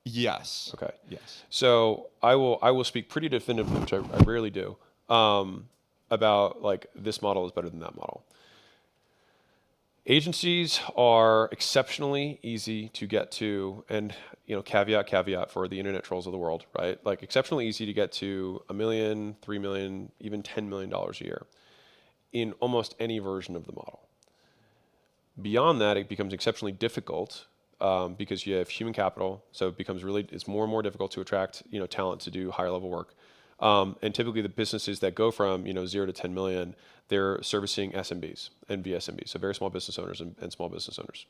Yes. Okay. Yes. So I will speak pretty definitively, which I rarely do, about like this model is better than that model. Agencies are exceptionally easy to get to, and caveat for the internet trolls of the world, right? Like exceptionally easy to get to $1 million, $3 million, even $10 million a year in almost any version of the model. Beyond that, it becomes exceptionally difficult because you have human capital, so it's more and more difficult to attract talent to do higher level work. And typically, the businesses that go from 0 to 10 million, they're servicing SMBs and VSMBs, so very small business owners and small business owners.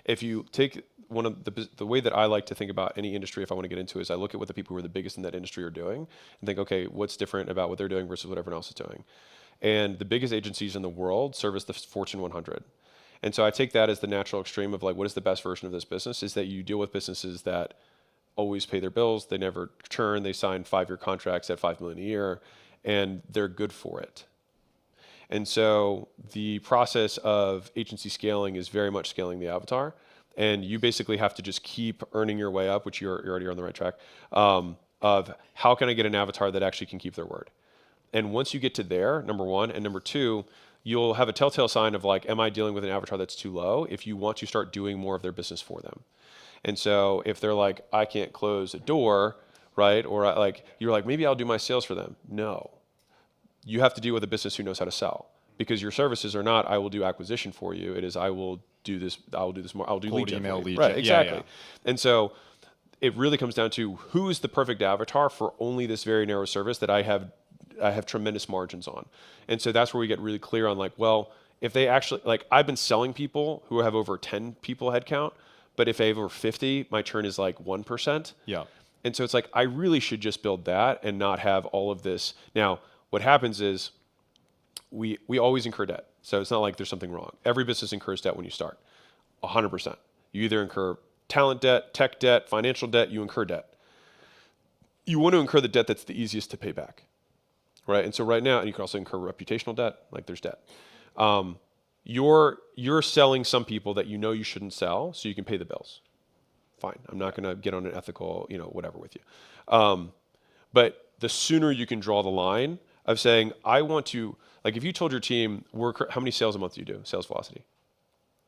If you take one of the way that I like to think about any industry, if I want to get into, is I look at what the people who are the biggest in that industry are doing and think, okay, what's different about what they're doing versus what everyone else is doing? And the biggest agencies in the world service the Fortune 100. And so I take that as the natural extreme of like, what is the best version of this business? Is that you deal with businesses that always pay their bills, they never churn, they sign 5-year contracts at $5 million a year, and they're good for it. And so the process of agency scaling is very much scaling the avatar, and you basically have to just keep earning your way up, which you're already on the right track, of how can I get an avatar that actually can keep their word? And once you get to there, number one, and number two, you'll have a telltale sign of like, am I dealing with an avatar that's too low? If you want to start doing more of their business for them. And so if they're like, I can't close a door, right? Or like, you're like, maybe I'll do my sales for them. No, you have to deal with a business who knows how to sell, because your services are not, I will do acquisition for you. It is, I will do this more. I'll do Cold lead gen. email, lead Right, gen. exactly. Yeah. And so it really comes down to who is the perfect avatar for only this very narrow service that I have tremendous margins on. And so that's where we get really clear on like, well, if they actually, like I've been selling people who have over 10 people headcount, but if they have over 50, my churn is like 1%. Yeah. And so it's like, I really should just build that and not have all of this. Now, what happens is we always incur debt. So it's not like there's something wrong. Every business incurs debt when you start, 100%. You either incur talent debt, tech debt, financial debt, you incur debt. You want to incur the debt that's the easiest to pay back. Right, and so right now, and you can also incur reputational debt, like there's debt. You're selling some people that you know you shouldn't sell, so you can pay the bills. Fine, I'm not going to get on an ethical, whatever with you. But the sooner you can draw the line of saying, I want to, like if you told your team, how many sales a month do you do, sales velocity?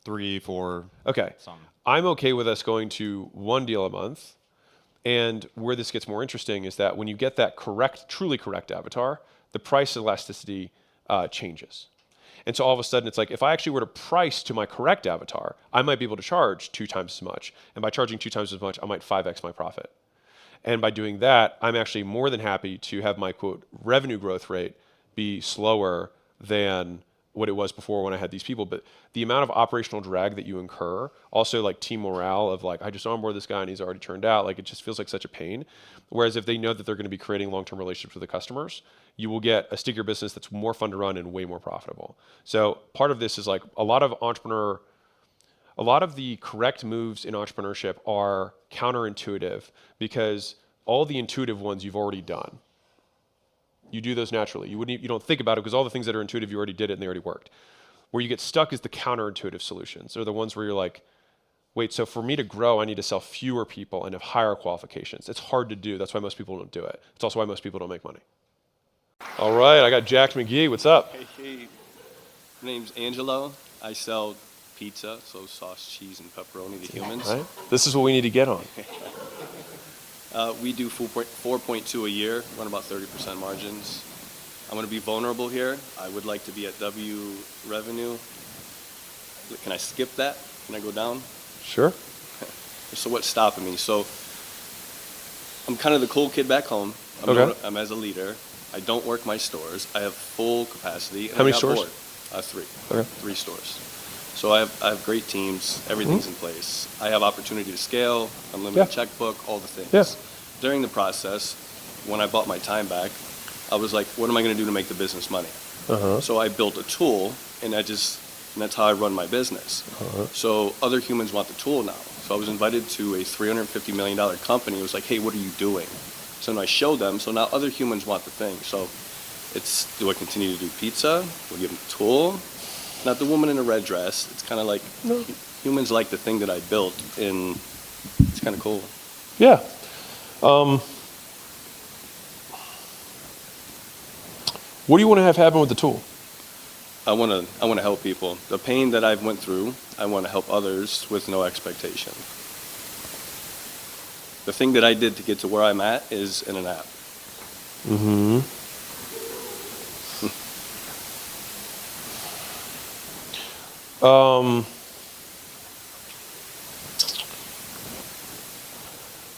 3, 4. Okay, Some. I'm okay with us going to 1 deal a month. And where this gets more interesting is that when you get that truly correct avatar, the price elasticity changes. And so all of a sudden, it's like, if I actually were to price to my correct avatar, I might be able to charge 2 times as much. And by charging 2 times as much, I might 5x my profit. And by doing that, I'm actually more than happy to have my, quote, revenue growth rate be slower than what it was before when I had these people. But the amount of operational drag that you incur, also like team morale of like, I just onboarded this guy and he's already turned out, like it just feels like such a pain. Whereas if they know that they're going to be creating long-term relationships with the customers, you will get a stickier business that's more fun to run and way more profitable. So part of this is like a lot of the correct moves in entrepreneurship are counterintuitive because all the intuitive ones you've already done. You do those naturally. You don't think about it because all the things that are intuitive, you already did it and they already worked. Where you get stuck is the counterintuitive solutions. They're the ones where you're like, wait, so for me to grow, I need to sell fewer people and have higher qualifications. It's hard to do. That's why most people don't do it. It's also why most people don't make money. All right, I got Jack McGee. What's up? Hey. My name's Angelo. I sell pizza, so sauce, cheese, and pepperoni to humans. Right? This is what we need to get on. We do 4.2 a year, run about 30% margins. I'm going to be vulnerable here. I would like to be at W revenue. Can I skip that? Can I go down? Sure. So what's stopping me? So I'm kind of the cool kid back home. I'm as a leader. I don't work my stores. I have full capacity. How many stores? 3. Okay. 3 stores. So I have great teams. Everything's in place. I have opportunity to scale, unlimited checkbook, all the things. Yes. During the process, when I bought my time back, I was like, what am I going to do to make the business money? So I built a tool, and that's how I run my business. So other humans want the tool now. So I was invited to a $350 million company. It was like, hey, what are you doing? So then I showed them. So now other humans want the thing. So it's, do I continue to do pizza? Do I give them the tool? Not the woman in a red dress. It's kind of like humans like the thing that I built, and it's kind of cool. Yeah. What do you want to have happen with the tool? I want to help people. The pain that I've went through, I want to help others with no expectation. The thing that I did to get to where I'm at is in an app. Mm-hmm.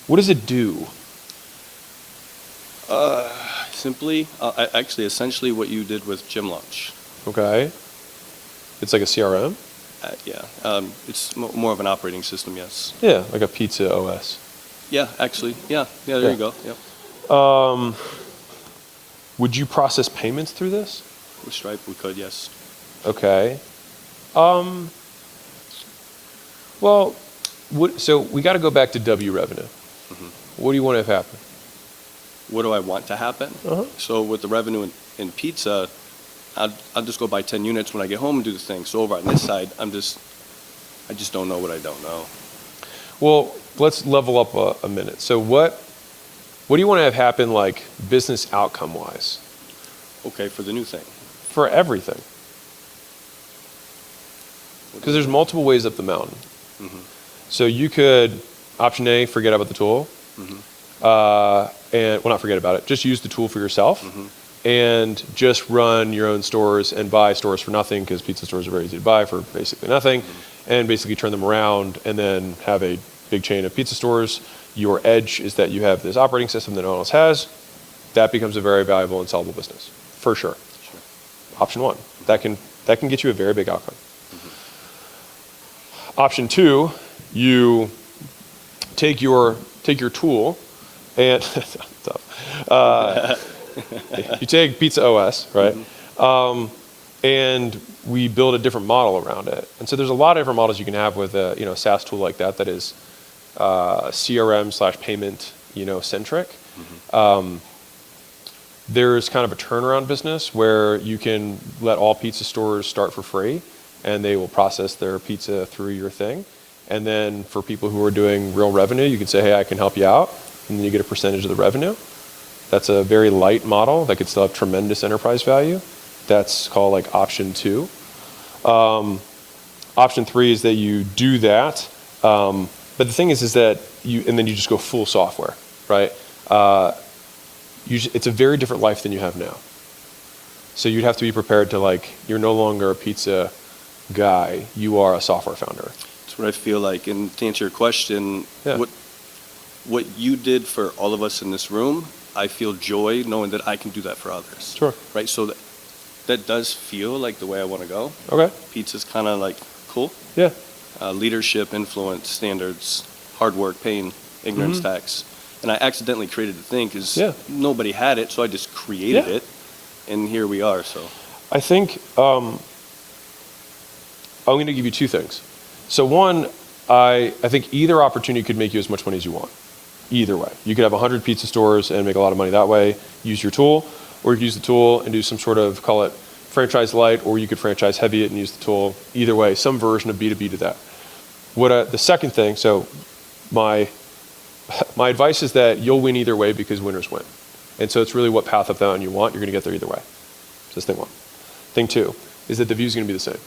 What does it do? Simply, actually, essentially what you did with Gym Launch. Okay. It's like a CRM? Yeah, it's more of an operating system, yes. Yeah, like a pizza OS. Yeah, actually, yeah, there you go. Yep. Would you process payments through this? With Stripe, we could, yes. Okay. Well, so we got to go back to W revenue. What do you want to have happen? What do I want to happen? So with the revenue in pizza, I'll just go buy 10 units when I get home and do the thing. So over on this side, I just don't know what I don't know. Well, let's level up a minute. So what do you want to have happen, like business outcome wise? Okay, for the new thing. For everything. Because there's multiple ways up the mountain. So you could, option A, forget about the tool. And well, not forget about it, just use the tool for yourself. And just run your own stores and buy stores for nothing, because pizza stores are very easy to buy for basically nothing, and basically turn them around and then have a big chain of pizza stores. Your edge is that you have this operating system that no one else has. That becomes a very valuable and sellable business, for sure. Option one, that can get you a very big outcome. Option two, you take your tool and you take Pizza OS, right? And we build a different model around it. And so there's a lot of different models you can have with a SaaS tool like that is CRM/payment centric. There's kind of a turnaround business where you can let all pizza stores start for free, and they will process their pizza through your thing. And then for people who are doing real revenue, you can say, hey, I can help you out, and then you get a percentage of the revenue. That's a very light model that could still have tremendous enterprise value. That's called like option two. Option three is that you do that, but the thing is that and then you just go full software, right? It's a very different life than you have now. So you'd have to be prepared to you're no longer a pizza guy, you are a software founder. That's what I feel like. And to answer your question, what you did for all of us in this room, I feel joy knowing that I can do that for others. Sure. Right? So that does feel like the way I want to go. Okay. Pizza's kind of like cool. Yeah. Leadership, influence, standards, hard work, pain, ignorance, tax. And I accidentally created the thing because nobody had it, so I just created it, and here we are. So I think I'm going to give you two things. So one, I think either opportunity could make you as much money as you want. Either way. You could have 100 pizza stores and make a lot of money that way, use your tool, or you could use the tool and do some sort of, call it franchise light, or you could franchise heavy it and use the tool. Either way, some version of B2B to that. The second thing, so my advice is that you'll win either way because winners win. And so it's really what path up down you want, you're gonna get there either way. So that's thing one. Thing two is that the view is gonna be the same.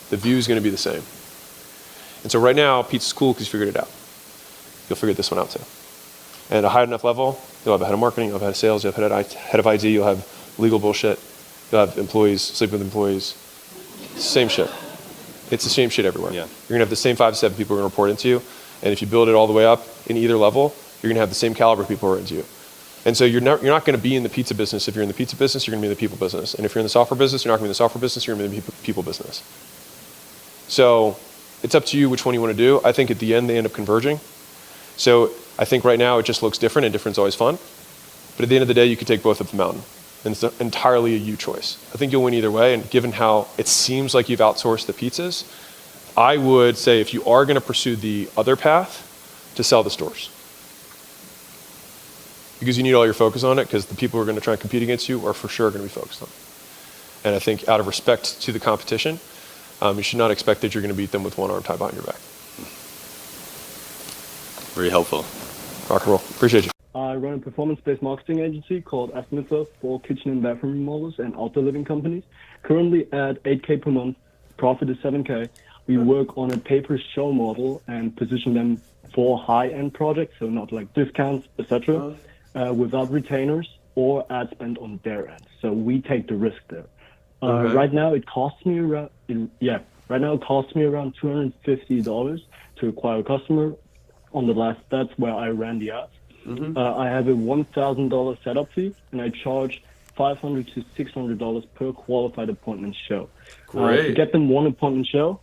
The view is gonna be the same. And so right now, pizza's cool because you figured it out. You'll figure this one out too. And at a high enough level, you'll have a head of marketing, you'll have a head of sales, you'll have a head of IT, you'll have legal bullshit, you'll have employees, sleep with employees. Same shit. It's the same shit everywhere. Yeah. You're gonna have the same 5 to 7 people who are gonna report into you, and if you build it all the way up in either level, you're gonna have the same caliber of people who are into you. And so you're not gonna be in the pizza business. If you're in the pizza business, you're gonna be in the people business. And if you're in the software business, you're not gonna be in the software business, you're gonna be in the people business. So it's up to you which one you wanna do. I think at the end, they end up converging. So I think right now it just looks different, and different's always fun. But at the end of the day, you could take both up the mountain. And it's entirely a you choice. I think you'll win either way, and given how it seems like you've outsourced the pizzas, I would say if you are gonna pursue the other path, to sell the stores. Because you need all your focus on it, because the people who are gonna try and compete against you are for sure gonna be focused on it. And I think out of respect to the competition, you should not expect that you're gonna beat them with one arm tied behind your back. Very helpful. Rock and roll. Appreciate you. I run a performance-based marketing agency called Estimator for kitchen and bathroom remodels and outdoor living companies. Currently at 8K per month, profit is 7K. We work on a pay-per-show model and position them for high-end projects, so not like discounts, etc., without retainers or ad spend on their end. So we take the risk there. Right now, it costs me around $250 to acquire a customer. On the last, that's where I ran the ads. I have a $1,000 setup fee, and I charge $500 to $600 per qualified appointment show. To get them one appointment show,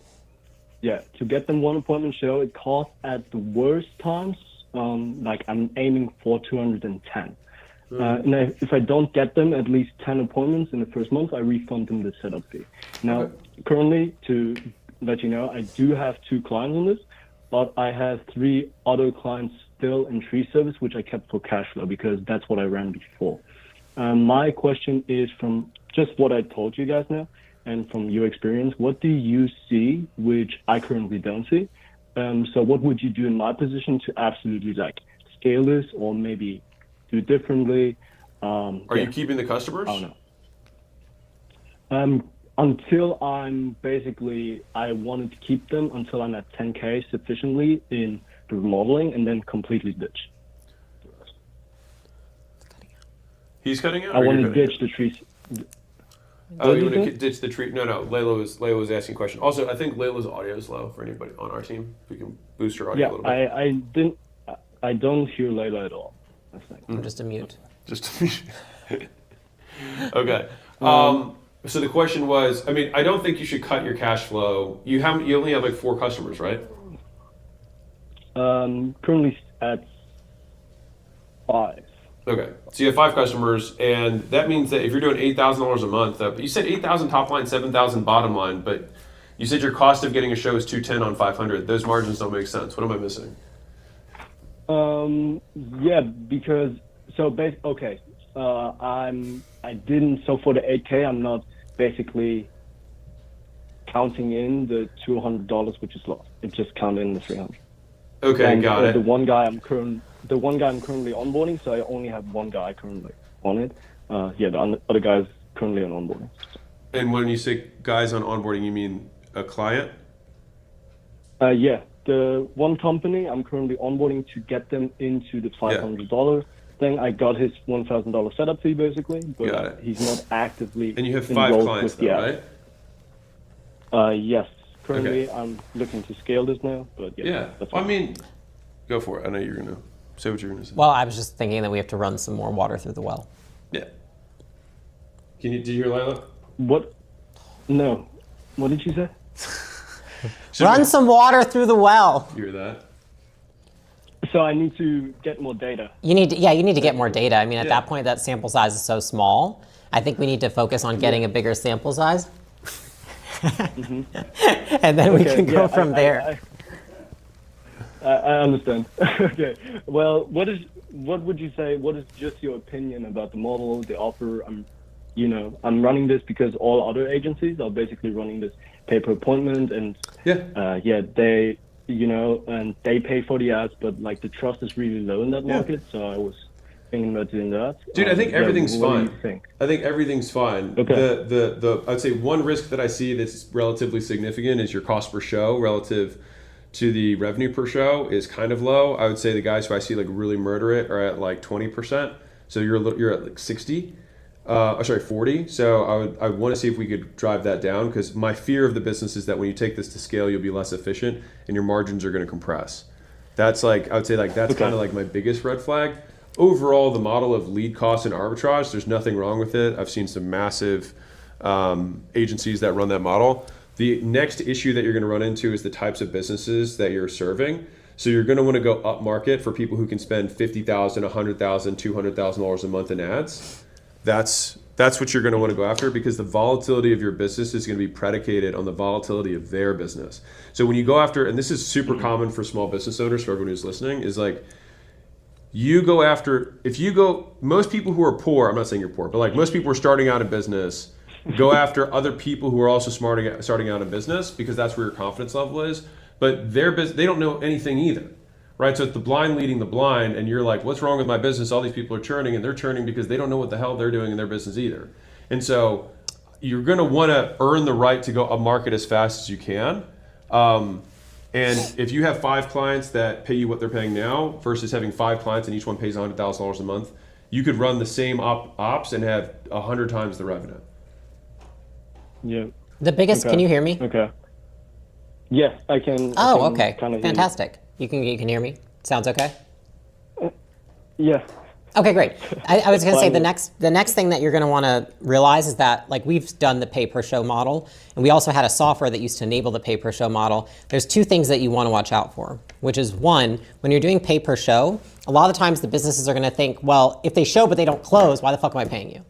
it costs at the worst times, like I'm aiming for 210. And if I don't get them at least 10 appointments in the first month, I refund them the setup fee. Now, currently, to let you know, I do have 2 clients on this, but I have 3 other clients still in tree service, which I kept for cash flow because that's what I ran before. My question is, from just what I told you guys now and from your experience, what do you see which I currently don't see? So what would you do in my position to absolutely like scale this or maybe do differently? Are you keeping the customers? I don't know. Until I'm I wanted to keep them until I'm at 10K sufficiently in the remodeling and then completely ditch. He's cutting out? I want to ditch the trees. Oh, you want to ditch the tree? No. Layla was asking a question. Also, I think Layla's audio is low for anybody on our team. If we can boost her audio a little bit. I don't hear Layla at all. Just a mute. Okay. So the question was, I mean, I don't think you should cut your cash flow. You only have like 4 customers, right? Currently at 5. Okay. So you have 5 customers, and that means that if you're doing $8,000 a month, you said 8,000 top line, 7,000 bottom line, but you said your cost of getting a show is 210 on 500. Those margins don't make sense. What am I missing? Yeah, because for the 8K, I'm not basically counting in the $200 which is lost. It just counted in the 300. Okay, got it. The one guy I'm currently onboarding, so I only have one guy currently on it. The other guy's currently on onboarding. And when you say guys on onboarding, you mean a client? Yeah, the one company I'm currently onboarding to get them into the $500 thing. I got his $1,000 setup fee basically, but he's not actively. And you have 5 clients though, right? Yes. Currently, I'm looking to scale this now, but that's I mean, go for it. I know you're gonna say what you're gonna say. Well, I was just thinking that we have to run some more water through the well. Yeah. Did you hear Layla? What? No. What did you say? Run some water through the well. You hear that? So I need to get more data. You need to get more data. I mean, at that point, that sample size is so small. I think we need to focus on getting a bigger sample size. And then we can go from there. I understand. Okay. Well, what would you say? What is just your opinion about the model, the offer? I'm running this because all other agencies are basically running this pay per appointment, and they and they pay for the ads, but like the trust is really low in that market. So I was thinking about doing that. Dude, I think everything's fine. What do you think? I think everything's fine. Okay. I'd say one risk that I see that's relatively significant is your cost per show relative to the revenue per show is kind of low. I would say the guys who I see like really murder it are at like 20%. So you're at like 40. So I want to see if we could drive that down, because my fear of the business is that when you take this to scale, you'll be less efficient and your margins are going to compress. That's like, I would say like that's kind of like my biggest red flag. Overall, the model of lead cost and arbitrage, there's nothing wrong with it. I've seen some massive agencies that run that model. The next issue that you're going to run into is the types of businesses that you're serving. So you're going to want to go up market for people who can spend $50,000, $100,000, $200,000 a month in ads. That's what you're going to want to go after, because the volatility of your business is going to be predicated on the volatility of their business. So when you go after, and this is super common for small business owners, for everyone who's listening, is like, you go after, most people who are poor, I'm not saying you're poor, but like most people who are starting out in business, go after other people who are also starting out in business, because that's where your confidence level is. But they don't know anything either, right? So it's the blind leading the blind, and you're like, what's wrong with my business? All these people are churning, and they're churning because they don't know what the hell they're doing in their business either. And so you're going to want to earn the right to go up market as fast as you can. And if you have 5 clients that pay you what they're paying now versus having 5 clients and each one pays $100,000 a month, you could run the same ops and have 100 times the revenue. Yeah. The biggest, can you hear me? Okay. Yes, I can. Oh, okay. Kind of Fantastic. You can hear me? Sounds okay? Yeah. Okay, great. I was going to say the next thing that you're going to want to realize is that, like, we've done the pay per show model, and we also had a software that used to enable the pay per show model. There's 2 things that you want to watch out for, which is, one, when you're doing pay per show, a lot of the times the businesses are going to think, well, if they show but they don't close, why the fuck am I paying you?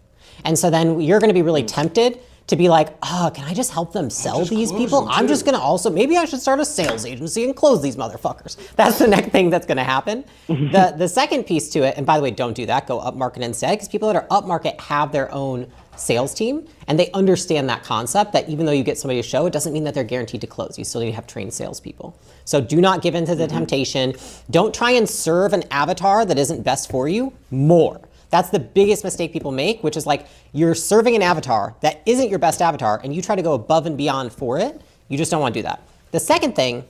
And so then you're going to be really tempted to be like, oh, can I just help them sell these people? I'm just gonna also, maybe I should start a sales agency and close these motherfuckers. That's the next thing that's gonna happen. The second piece to it, and by the way, don't do that, go up market instead, because people that are up market have their own sales team, and they understand that concept that even though you get somebody to show, it doesn't mean that they're guaranteed to close. You still need to have trained salespeople. So do not give in to the temptation. Don't try and serve an avatar that isn't best for you more. That's the biggest mistake people make, which is like you're serving an avatar that isn't your best avatar and you try to go above and beyond for it. You just don't want to do that. The second thing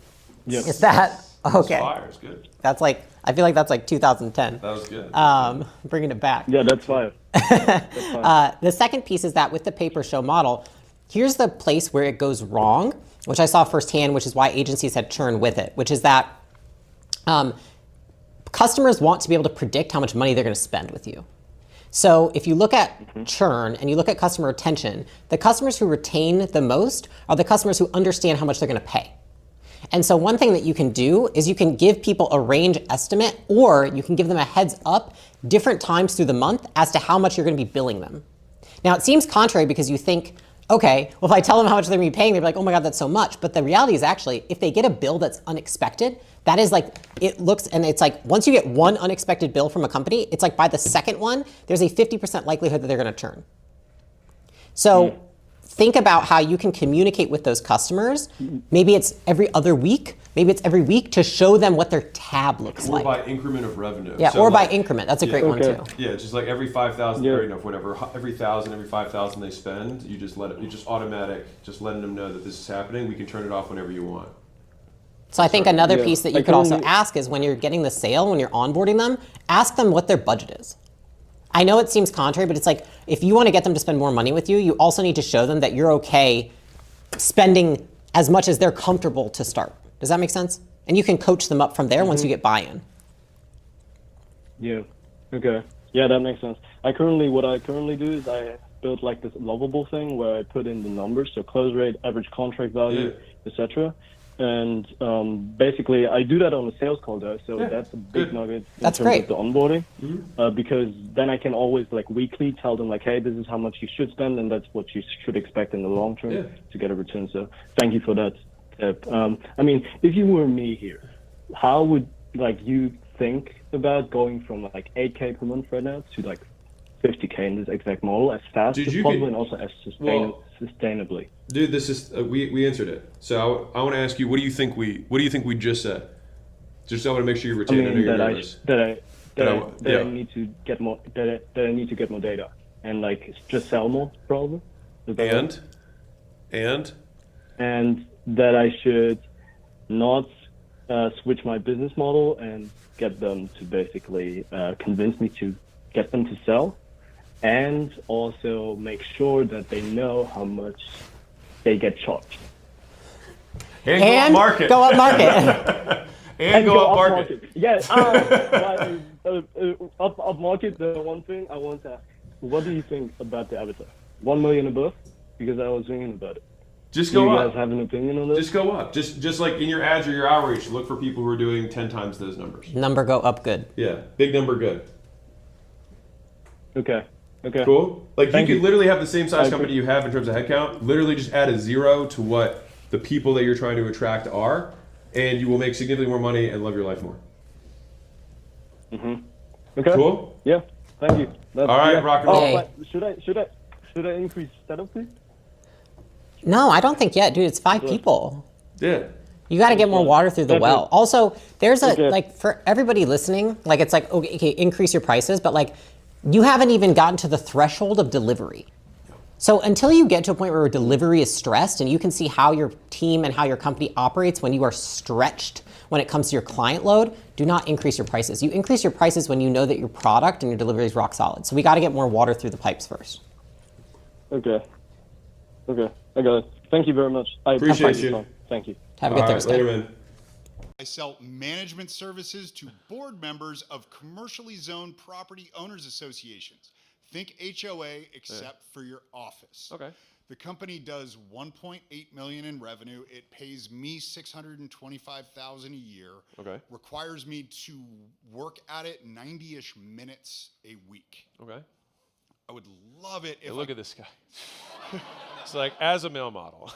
is that, okay. Fire is good. That's like, I feel like that's like 2010. That was good. Bringing it back. Yeah, that's fine. The second piece is that with the pay per show model, here's the place where it goes wrong, which I saw firsthand, which is why agencies had churn with it, which is that customers want to be able to predict how much money they're going to spend with you. So if you look at churn and you look at customer retention, the customers who retain the most are the customers who understand how much they're going to pay. And so one thing that you can do is you can give people a range estimate, or you can give them a heads up different times through the month as to how much you're going to be billing them. Now, it seems contrary because you think, okay, well, if I tell them how much they're going to be paying, they're like, oh my God, that's so much. But the reality is actually, if they get a bill that's unexpected, that is like, it looks, and it's like, once you get one unexpected bill from a company, it's like by the second one, there's a 50% likelihood that they're going to churn. So think about how you can communicate with those customers. Maybe it's every other week. Maybe it's every week to show them what their tab looks like. Or by increment of revenue. Yeah, So or like, by increment. That's a great one too. Yeah, just like every 5,000, or whatever, every 1,000, every 5,000 they spend, you just let it, you just automatic, just letting them know that this is happening. We can turn it off whenever you want. So I think another piece that you could also ask is when you're getting the sale, when you're onboarding them, ask them what their budget is. I know it seems contrary, but it's like, if you want to get them to spend more money with you, you also need to show them that you're okay spending as much as they're comfortable to start. Does that make sense? And you can coach them up from there once you get buy-in. Yeah. Okay. Yeah, that makes sense. What I currently do is I built like this lovable thing where I put in the numbers, so close rate, average contract value, etc. And basically, I do that on a sales call though, so that's a big nugget in terms of the onboarding, because then I can always like weekly tell them like, hey, this is how much you should spend, and that's what you should expect in the long term to get a return. So thank you for that tip. I mean, if you were me here, how would like you think about going from like 8K per month right now to like 50K in this exact model as fast as possible and also as sustainably? Dude, this is we answered it. So I want to ask you, what do you think we just said? Just I want to make sure you retain. I know you're nervous. I need to get more. That I need to get more data and like just sell more, probably. And that I should not switch my business model and get them to basically convince me to get them to sell, and also make sure that they know how much they get charged. And go up market. and go up market. Yes. Up market. The one thing I want to ask: what do you think about the avatar? 1 million above? Because I was thinking about it. Just go up. Do you guys have an opinion on this? Just go up. Just like in your ads or your outreach, look for people who are doing 10 times those numbers. Number go up good. Yeah, big number good. Okay. Cool. Like you could literally have the same size company you have in terms of headcount. Literally just add a 0 to what the people that you're trying to attract are, and you will make significantly more money and love your life more. Okay. Cool. Yeah. Thank you. All right, rock and roll. But should I increase setup fee? No, I don't think yet, dude. It's 5 people. Yeah. You got to get more water through the well. Also, there's Okay. like for everybody listening, like it's like, okay, increase your prices, but like you haven't even gotten to the threshold of delivery. So until you get to a point where delivery is stressed and you can see how your team and how your company operates when you are stretched when it comes to your client load, do not increase your prices. You increase your prices when you know that your product and your delivery is rock solid. So we got to get more water through the pipes first. Okay. Okay. I got it. Thank you very much. I Appreciate your you. time. Thank you. Have a good All right, Thursday. later, man. I sell management services to board members of commercially zoned property owners associations. Think HOA except for your office. Okay. The company does 1.8 million in revenue. It pays me 625,000 a year. Okay. Requires me to work at it 90-ish minutes a week. Okay. I would love it if Hey, look at this guy. It's like, as a male model.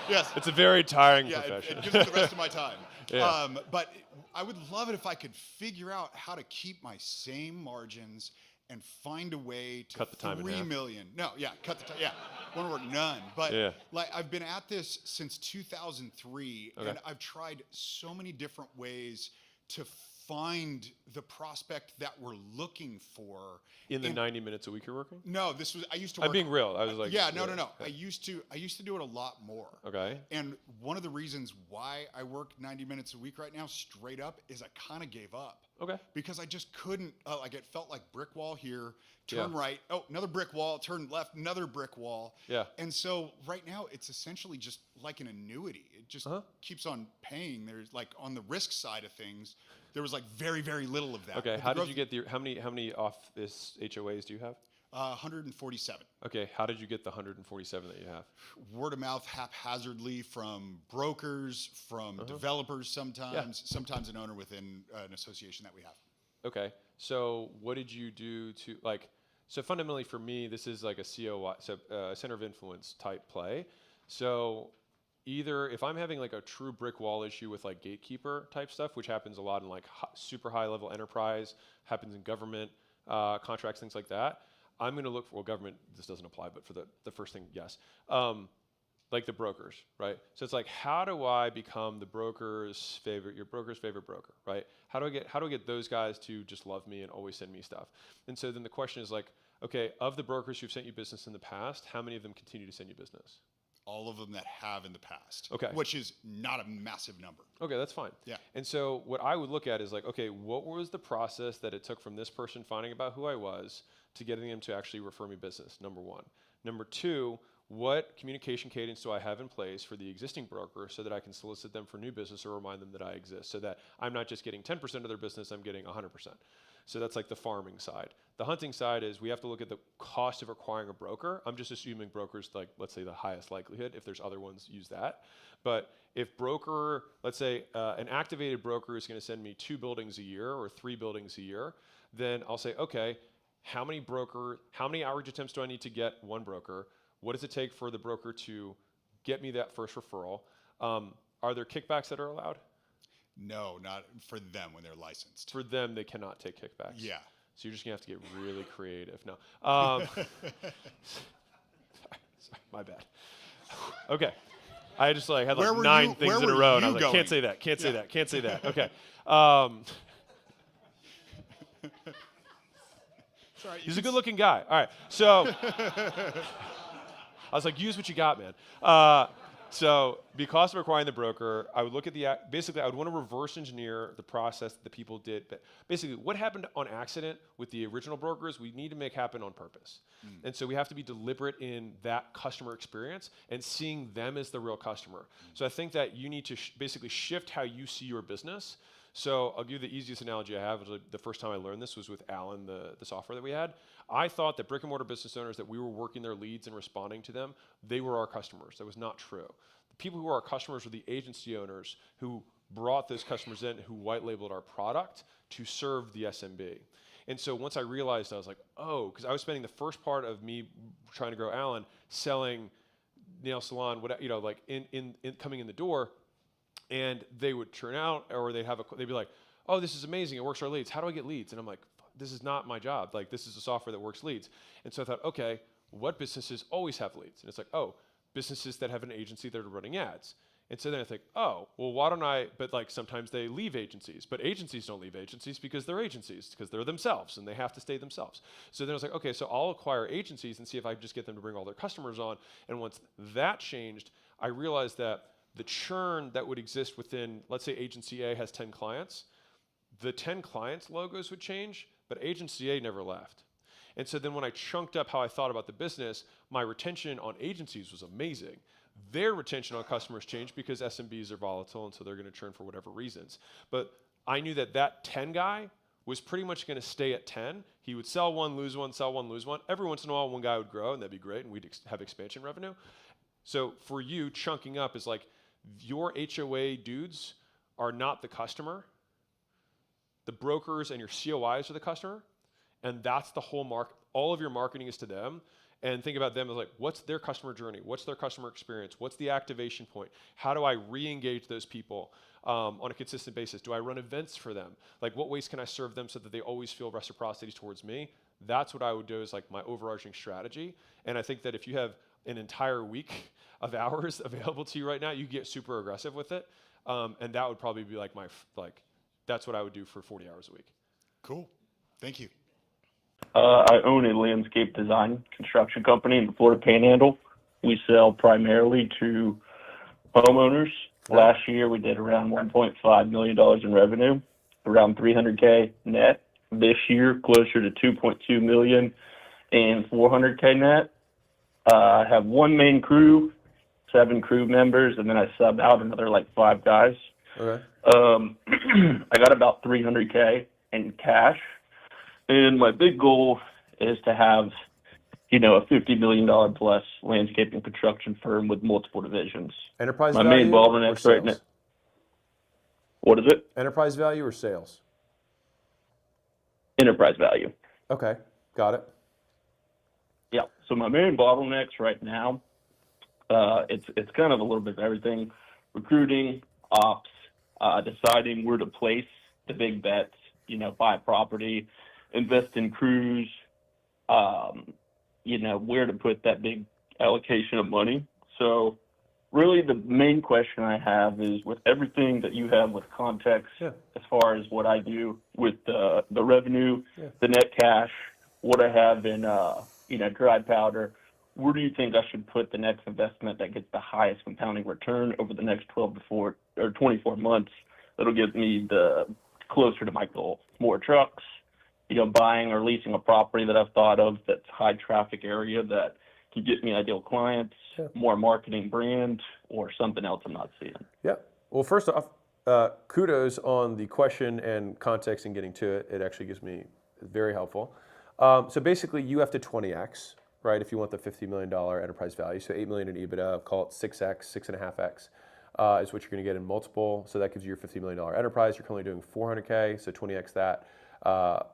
Yes. It's a very tiring Yeah, profession. it gives me the rest of my time. Yeah. But I would love it if I could figure out how to keep my same margins and find a way to Cut the time in 3 half. million. No, yeah, cut the time. Yeah, want to work none. But Yeah. like I've been at this since 2003, Okay. and I've tried so many different ways to find the prospect that we're looking for. In the And- 90 minutes a week you're working? No, I used to work. I'm being real. I was like, yeah, no. Okay. I used to do it a lot more. Okay. And one of the reasons why I work 90 minutes a week right now, straight up, is I kind of gave up. Okay. Because I just couldn't, like it felt like brick wall here, turn Yeah. right, oh, another brick wall, turn left, another brick wall. Yeah. And so right now it's essentially just like an annuity. It just keeps on paying. There's like on the risk side of things, there was like very, very little of that. Okay. But the How did growth- you get the, how many office HOAs do you have? 147. Okay. How did you get the 147 that you have? Word of mouth haphazardly from brokers, from developers sometimes an owner within an association that we have. Okay. So what did you do to like, so fundamentally for me, this is like a COI, so center of influence type play. So either if I'm having like a true brick wall issue with like gatekeeper type stuff, which happens a lot in like super high level enterprise, happens in government contracts, things like that, I'm going to look for, well, government, this doesn't apply, but for the first thing, yes. Like the brokers, right? So it's like, how do I become your broker's favorite broker, right? How do I get those guys to just love me and always send me stuff? And so then the question is like, okay, of the brokers who've sent you business in the past, how many of them continue to send you business? All of them that have in the past. Okay. Which is not a massive number. Okay, that's fine. Yeah. And so what I would look at is like, okay, what was the process that it took from this person finding about who I was to getting them to actually refer me business, number one. Number two, what communication cadence do I have in place for the existing broker so that I can solicit them for new business or remind them that I exist so that I'm not just getting 10% of their business, I'm getting 100%. So that's like the farming side. The hunting side is we have to look at the cost of acquiring a broker. I'm just assuming brokers, like let's say the highest likelihood. If there's other ones, use that. But if broker, let's say an activated broker is going to send me 2 buildings a year or 3 buildings a year, then I'll say, okay, how many outreach attempts do I need to get one broker? What does it take for the broker to get me that first referral? Are there kickbacks that are allowed? No, not for them when they're licensed. For them, they cannot take kickbacks. Yeah. So you're just gonna have to get really creative. No. Sorry, my bad. Okay. I just like had Where like were 9 you- things where in a were row, and I you was like, going? can't say that, can't say Yeah. that, can't say that. Okay. Sorry, He's a good-looking guy. All right. So I was like, use what you got, man. So because of acquiring the broker, I would look at basically I would want to reverse engineer the process that the people did. But basically what happened on accident with the original brokers, we need to make happen on purpose. And so we have to be deliberate in that customer experience and seeing them as the real customer. So I think that you need to basically shift how you see your business. So I'll give you the easiest analogy I have. The first time I learned this was with Alan, the software that we had. I thought that brick and mortar business owners, that we were working their leads and responding to them, they were our customers. That was not true. The people who are our customers were the agency owners who brought those customers in, who white labeled our product to serve the SMB. And so once I realized, I was like, oh, because I was spending the first part of me trying to grow Alan selling nail salon, whatever, like in coming in the door. And they would churn out, or they'd be like, oh, this is amazing, it works our leads. How do I get leads? And I'm like, this is not my job. Like, this is a software that works leads. And so I thought, okay, what businesses always have leads? And it's like, oh, businesses that have an agency that are running ads. And so then I think, oh, well, why don't I, but like sometimes they leave agencies, but agencies don't leave agencies because they're agencies, because they're themselves and they have to stay themselves. So then I was like, okay, so I'll acquire agencies and see if I can just get them to bring all their customers on. And once that changed, I realized that the churn that would exist within, let's say agency A has 10 clients, the 10 clients logos would change, but agency A never left. And so then when I chunked up how I thought about the business, my retention on agencies was amazing. Their retention on customers changed because SMBs are volatile, and so they're going to churn for whatever reasons. But I knew that that 10 guy was pretty much going to stay at 10. He would sell one, lose one, sell one, lose one. Every once in a while, one guy would grow, and that'd be great, and we'd have expansion revenue. So for you, chunking up is like your HOA dudes are not the customer. The brokers and your COIs are the customer, and that's the whole all of your marketing is to them. And think about them as like, what's their customer journey? What's their customer experience? What's the activation point? How do I re-engage those people on a consistent basis? Do I run events for them? Like, what ways can I serve them so that they always feel reciprocity towards me? That's what I would do as like my overarching strategy. And I think that if you have an entire week of hours available to you right now, you get super aggressive with it. And that would probably be like that's what I would do for 40 hours a week. Cool. Thank you. I own a landscape design construction company in the Florida Panhandle. We sell primarily to homeowners. Last year, we did around $1.5 million in revenue, around $300K net. This year, closer to $2.2 million and $400K net. I have one main crew, 7 crew members, and then I sub out another like 5 guys. Okay. I got about $300K in cash. And my big goal is to have, a $50 million plus landscaping construction firm with multiple divisions. Enterprise My value main bottleneck or right now. sales? What is it? Enterprise value or sales? Enterprise value. Okay, got it. Yeah. So my main bottlenecks right now, it's kind of a little bit of everything: recruiting, ops, deciding where to place the big bets. Buy property, invest in crews. Where to put that big allocation of money. So really the main question I have is, with everything that you have with context, as far as what I do with the revenue, the net cash, what I have in, dry powder, where do you think I should put the next investment that gets the highest compounding return over the next 24 months? That'll get me closer to my goal. More trucks, buying or leasing a property that I've thought of that's high traffic area that can get me ideal clients, more marketing brand, or something else I'm not seeing. Yeah. Well, first off, kudos on the question and context and getting to it. It actually gives me very helpful. So basically, you have to 20x, right? If you want the $50 million enterprise value, so $8 million in EBITDA, call it 6x, 6.5x is what you're going to get in multiple. So that gives you your $50 million enterprise. You're currently doing 400K, so 20x that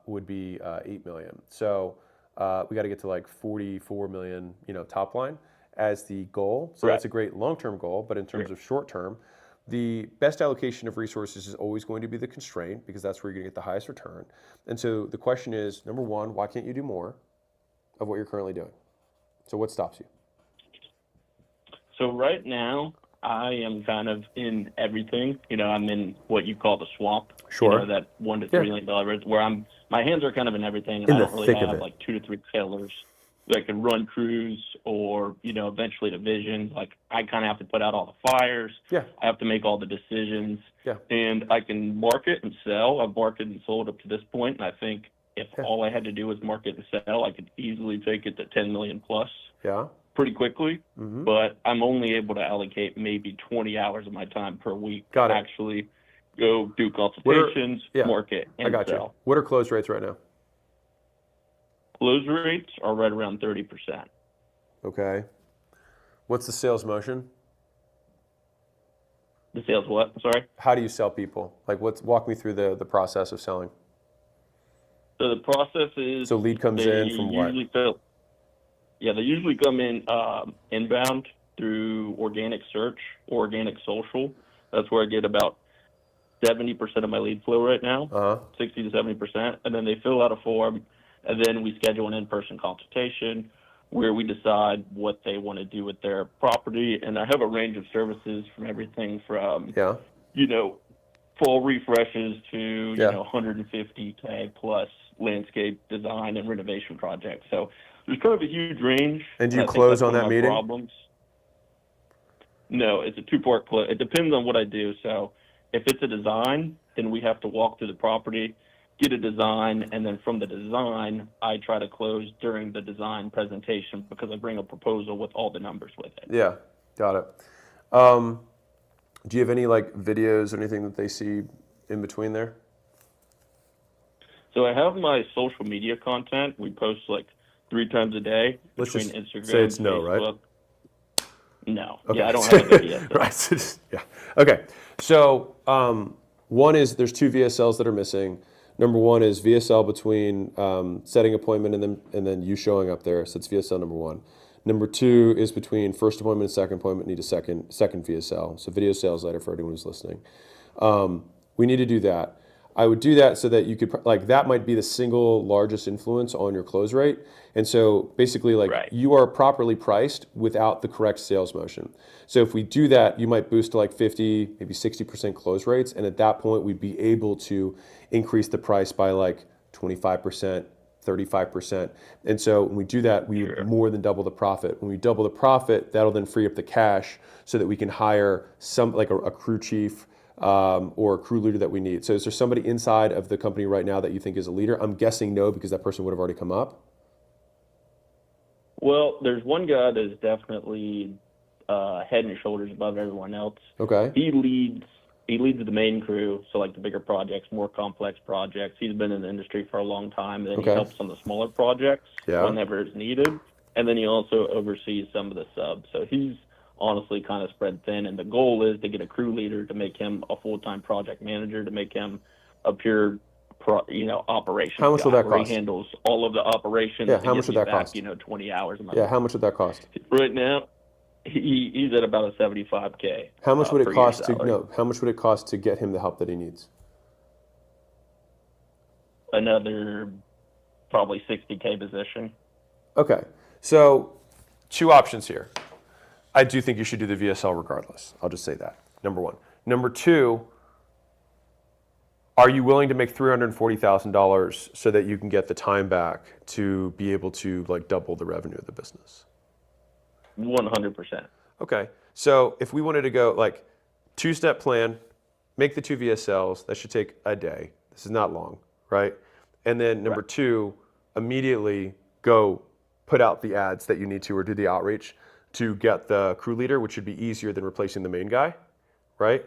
would be 8 million. So we got to get to like 44 million, top line as the goal. So that's a great long-term goal, but in terms of short-term, the best allocation of resources is always going to be the constraint, because that's where you're going to get the highest return. And so the question is, number one, why can't you do more of what you're currently doing? So what stops you? So right now, I am kind of in everything. I'm in what you call the swamp. Sure. That $1 to $3 million, where my hands are kind of in everything, and In I the don't really thick of have it. like 2 to 3 tailors that can run crews or, eventually divisions. Like, I kind of have to put out all the fires. Yeah. I have to make all the decisions. Yeah. And I can market and sell. I've marketed and sold up to this point, and I think if all I had to do was market and sell, I could easily take it to 10 million plus. Yeah. Pretty quickly, but I'm only able to allocate maybe 20 hours of my time per week Got to it. actually go do consultations, market, and I got you. sell. What are close rates right now? Close rates are right around 30%. Okay. What's the sales motion? The sales what? I'm sorry? How do you sell people? Like, walk me through the process of selling. So the process is... So lead comes in from what? They usually come in inbound through organic search or organic social. That's where I get about 70% of my lead flow right now, 60 to 70%. And then they fill out a form, and then we schedule an in-person consultation where we decide what they want to do with their property. And I have a range of services from everything from, full refreshes to, 150K plus landscape design and renovation projects. So there's kind of a huge range. And do you I think close that's on one of that my meeting? Problems. No, it's a two-part close. It depends on what I do. So if it's a design, then we have to walk through the property, get a design, and then from the design, I try to close during the design presentation because I bring a proposal with all the numbers with it. Yeah, got it. Do you have any like videos or anything that they see in between there? So I have my social media content. We post like 3 times a day Let's between just Instagram, say it's no, Facebook. right? No. Okay. Yeah, I don't have a video. Right. So yeah. Okay. So one is there's 2 VSLs that are missing. Number 1 is VSL between setting appointment and then you showing up there. So it's VSL number 1. Number 2 is between first appointment and second appointment. Need a second VSL. So video sales letter for anyone who's listening. We need to do that. I would do that so that you could, like, that might be the single largest influence on your close rate. And so basically, like, Right. you are properly priced without the correct sales motion. So if we do that, you might boost to like 50, maybe 60% close rates. And at that point, we'd be able to increase the price by like 25%, 35%. And so when we do that, we more than double the profit. When we double the profit, that'll then free up the cash so that we can hire some, like a crew chief, or a crew leader that we need. So is there somebody inside of the company right now that you think is a leader? I'm guessing no, because that person would have already come up. Well, there's one guy that is definitely head and shoulders above everyone else. Okay. He leads the main crew, so like the bigger projects, more complex projects. He's been in the industry for a long time, and then Okay. he helps on the smaller projects Yeah. whenever it's needed. And then he also oversees some of the subs. So he's honestly kind of spread thin, and the goal is to get a crew leader to make him a full-time project manager, to make him a pure operations How much guy, will that where cost? He handles all of the operations. Yeah, and how gets much would me that back, cost? 20 hours a month. Yeah, how much would that cost? Right now, he's at about a 75K. How much would it per year cost to salary. How much would it cost to get him the help that he needs? Another probably 60K position. Okay, so 2 options here. I do think you should do the VSL regardless. I'll just say that. Number 1. Number 2, are you willing to make $340,000 so that you can get the time back to be able to like double the revenue of the business? 100%. Okay, so if we wanted to go like 2-step plan, make the 2 VSLs, that should take a day. This is not long, right? And then number 2, immediately go put out the ads that you need to, or do the outreach to get the crew leader, which should be easier than replacing the main guy, right?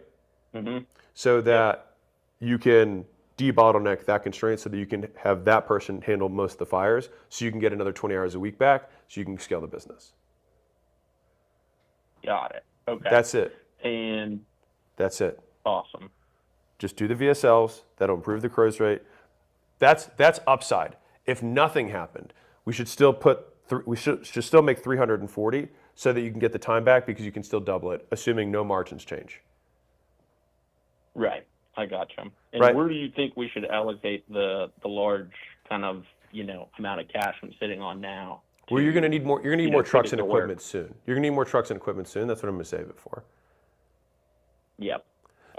Mm-hmm. So that you can debottleneck that constraint so that you can have that person handle most of the fires, so you can get another 20 hours a week back, so you can scale the business. Got it. Okay. That's it. And That's it. awesome. Just do the VSLs. That'll improve the close rate. That's upside. If nothing happened, we should still should still make 340 so that you can get the time back, because you can still double it, assuming no margins change. Right. I gotcha. And Right. where do you think we should allocate the large kind of, amount of cash I'm sitting on now? Well, you're going to need more. You're going to need more put trucks it and to work? equipment soon. You're going to need more trucks and equipment soon. That's what I'm going to save it for. Yep.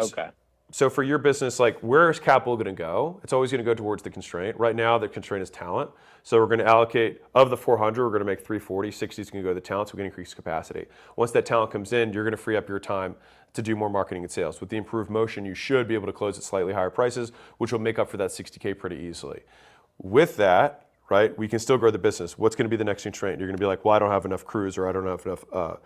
Okay. So for your business, like, where is capital going to go? It's always going to go towards the constraint. Right now, the constraint is talent. So we're going to allocate, of the 400, we're going to make 340. 60 is going to go to the talent, so we're going to increase capacity. Once that talent comes in, you're going to free up your time to do more marketing and sales. With the improved motion, you should be able to close at slightly higher prices, which will make up for that 60K pretty easily. With that, right, we can still grow the business. What's going to be the next constraint? You're going to be like, well, I don't have enough crews, or I don't have enough,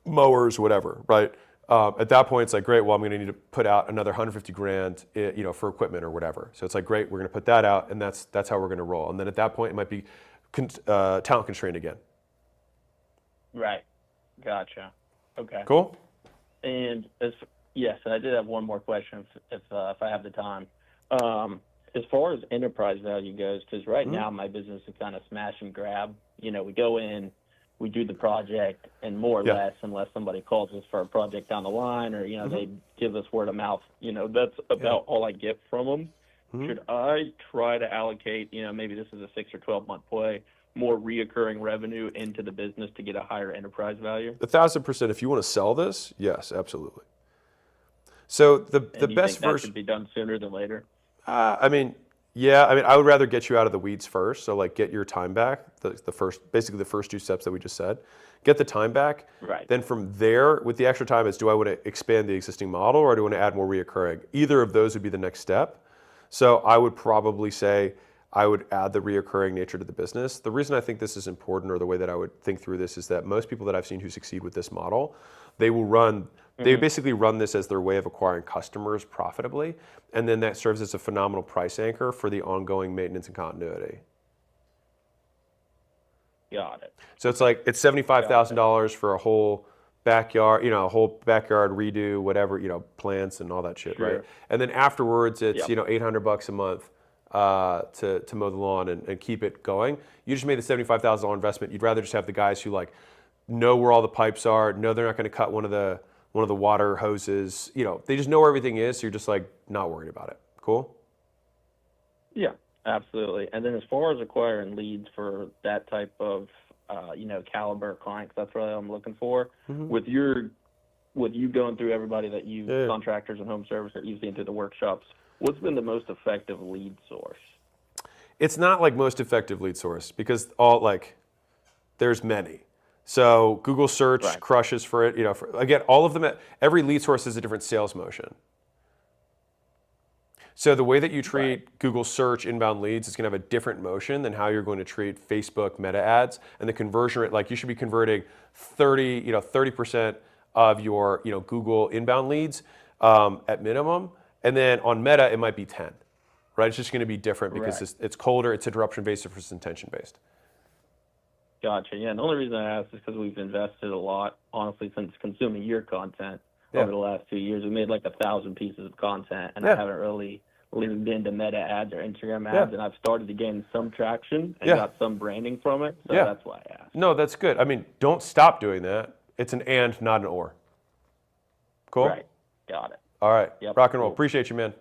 mowers, whatever, right? At that point, it's like, great, well, I'm going to need to put out another 150 grand, for equipment or whatever. So it's like, great, we're going to put that out, and that's how we're going to roll. And then at that point, it might be talent constrained again. Right. Gotcha. Okay. Cool? And yes, I did have one more question if I have the time. As far as enterprise value goes, because right now my business is kind of smash and grab. We go in, we do the project, and more or less, unless somebody calls us for a project down the line, or they give us word of mouth, that's about all I get from them. Should I try to allocate, maybe this is a 6 or 12 month play, more reoccurring revenue into the business to get a higher enterprise value? 1,000%. If you want to sell this, yes, absolutely. So the And you best think that version. should be done sooner than later? Yeah, I would rather get you out of the weeds first. So like get your time back, basically the first 2 steps that we just said. Get the time back. Right. Then from there, with the extra time, do I want to expand the existing model or do I want to add more reoccurring? Either of those would be the next step. So I would probably say I would add the reoccurring nature to the business. The reason I think this is important, or the way that I would think through this, is that most people that I've seen who succeed with this model, they basically run this as their way of acquiring customers profitably, and then that serves as a phenomenal price anchor for the ongoing maintenance and continuity. Got it. So it's like it's $75,000 for a whole backyard, redo, whatever, plants and all that shit, Sure. right? And then afterwards, it's Yep. $800 a month to mow the lawn and keep it going. You just made the $75,000 investment. You'd rather just have the guys who like know where all the pipes are, know they're not going to cut one of the water hoses. They just know where everything is. So you're just like not worried about it. Cool. Yeah, absolutely. And then as far as acquiring leads for that type of, caliber client, 'cause that's what I'm looking for. Mm-hmm. With you going through everybody that contractors and home service that you've seen through the workshops, what's been the most effective lead source? It's not like most effective lead source because there's many. So Google search Right. crushes for it. Again, all of them, every lead source is a different sales motion. So the way that you treat Google search inbound leads is going to have a different motion than how you're going to treat Facebook meta ads. And the conversion rate, like you should be converting 30% of your Google inbound leads at minimum. And then on Meta, it might be 10, right? It's just going to be different because Right. it's colder, it's interruption based versus intention based. Gotcha. Yeah, and the only reason I asked is because we've invested a lot, honestly, since consuming your content over the last 2 years. We made like 1,000 pieces of content, and I haven't really leaned into Meta ads or Instagram ads, and I've started to gain some traction and got some branding from it, so that's why I asked. No, that's good. I mean, don't stop doing that. It's an and, not an or. Cool? Right. Got it. All right. Yep. Rock and roll. Cool. Appreciate you, man.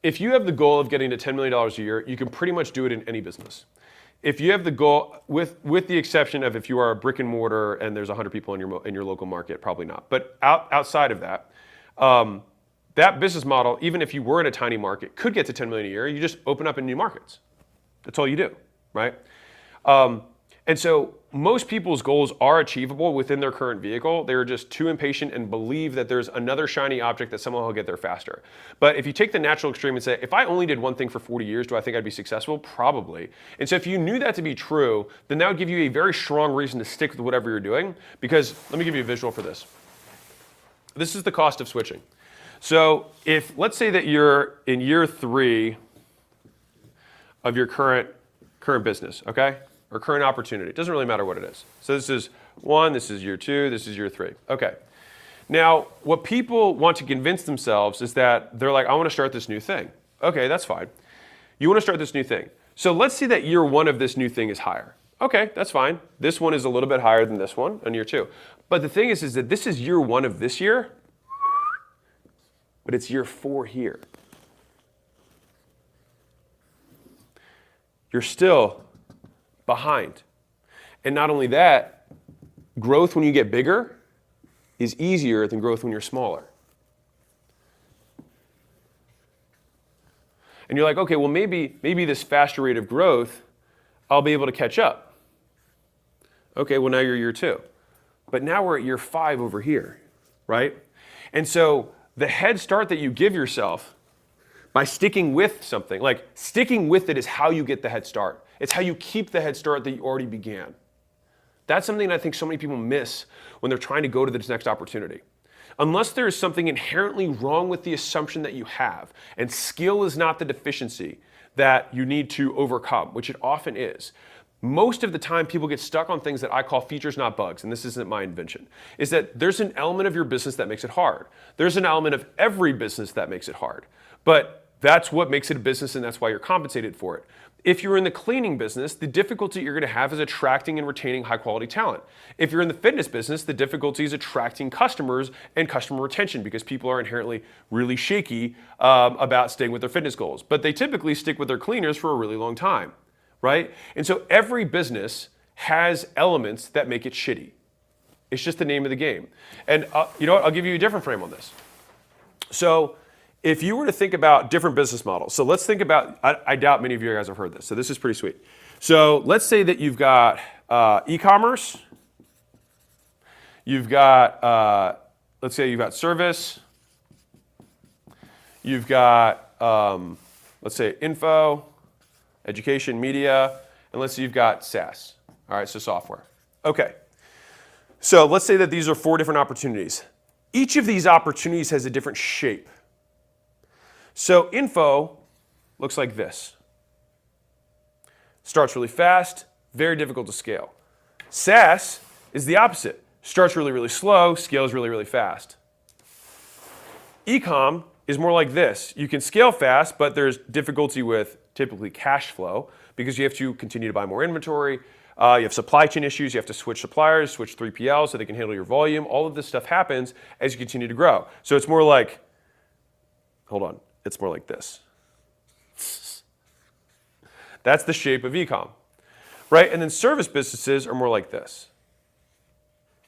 If you have the goal of getting to $10 million a year, you can pretty much do it in any business. If you have the goal, with the exception of if you are a brick and mortar and there's 100 people in your local market, probably not. But outside of that, that business model, even if you were in a tiny market, could get to 10 million a year. You just open up in new markets. That's all you do, right? And so most people's goals are achievable within their current vehicle. They're just too impatient and believe that there's another shiny object that somehow will get there faster. But if you take the natural extreme and say, if I only did one thing for 40 years, do I think I'd be successful? Probably. And so if you knew that to be true, then that would give you a very strong reason to stick with whatever you're doing. Because let me give you a visual for this. This is the cost of switching. So let's say that you're in year 3 of your current business, okay? Or current opportunity. It doesn't really matter what it is. So this is 1, this is year 2, this is year 3. Okay. Now, what people want to convince themselves is that they're like, I want to start this new thing. Okay, that's fine. You want to start this new thing. So let's say that year 1 of this new thing is higher. Okay, that's fine. This one is a little bit higher than this one in year 2. But the thing is that this is year 1 of this year, but it's year 4 here. You're still behind. And not only that, growth when you get bigger is easier than growth when you're smaller. And you're like, okay, well maybe this faster rate of growth, I'll be able to catch up. Okay, well now you're year 2. But now we're at year 5 over here, right? And so the head start that you give yourself by sticking with something, like sticking with it is how you get the head start. It's how you keep the head start that you already began. That's something that I think so many people miss when they're trying to go to this next opportunity. Unless there is something inherently wrong with the assumption that you have, and skill is not the deficiency that you need to overcome, which it often is. Most of the time, people get stuck on things that I call features, not bugs, and this isn't my invention, is that there's an element of your business that makes it hard. There's an element of every business that makes it hard. But that's what makes it a business, and that's why you're compensated for it. If you're in the cleaning business, the difficulty you're going to have is attracting and retaining high-quality talent. If you're in the fitness business, the difficulty is attracting customers and customer retention because people are inherently really shaky about staying with their fitness goals. But they typically stick with their cleaners for a really long time, right? And so every business has elements that make it shitty. It's just the name of the game. And you know what? I'll give you a different frame on this. So if you were to think about different business models, so let's think about, I doubt many of you guys have heard this, so this is pretty sweet. So let's say that you've got e-commerce, you've got, let's say you've got service, you've got, let's say info, education, media, and let's say you've got SaaS. All right, so software. Okay. So let's say that these are 4 different opportunities. Each of these opportunities has a different shape. So info looks like this. Starts really fast, very difficult to scale. SaaS is the opposite. Starts really, really slow, scales really, really fast. E-com is more like this. You can scale fast, but there's difficulty with typically cash flow because you have to continue to buy more inventory. You have supply chain issues. You have to switch suppliers, switch 3PLs so they can handle your volume. All of this stuff happens as you continue to grow. So it's more like, hold on, it's more like this. That's the shape of e-com, right? And then service businesses are more like this.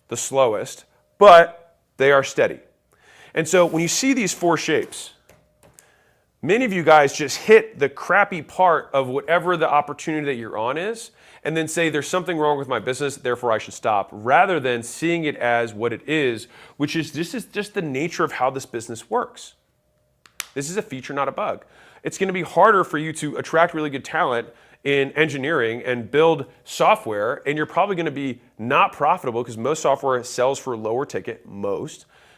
The slowest, but they are steady. And so when you see these 4 shapes, many of you guys just hit the crappy part of whatever the opportunity that you're on is, and then say there's something wrong with my business, therefore I should stop, rather than seeing it as what it is, which is this is just the nature of how this business works. This is a feature, not a bug. It's going to be harder for you to attract really good talent in engineering and build software, and you're probably going to be not profitable because most software sells for lower ticket,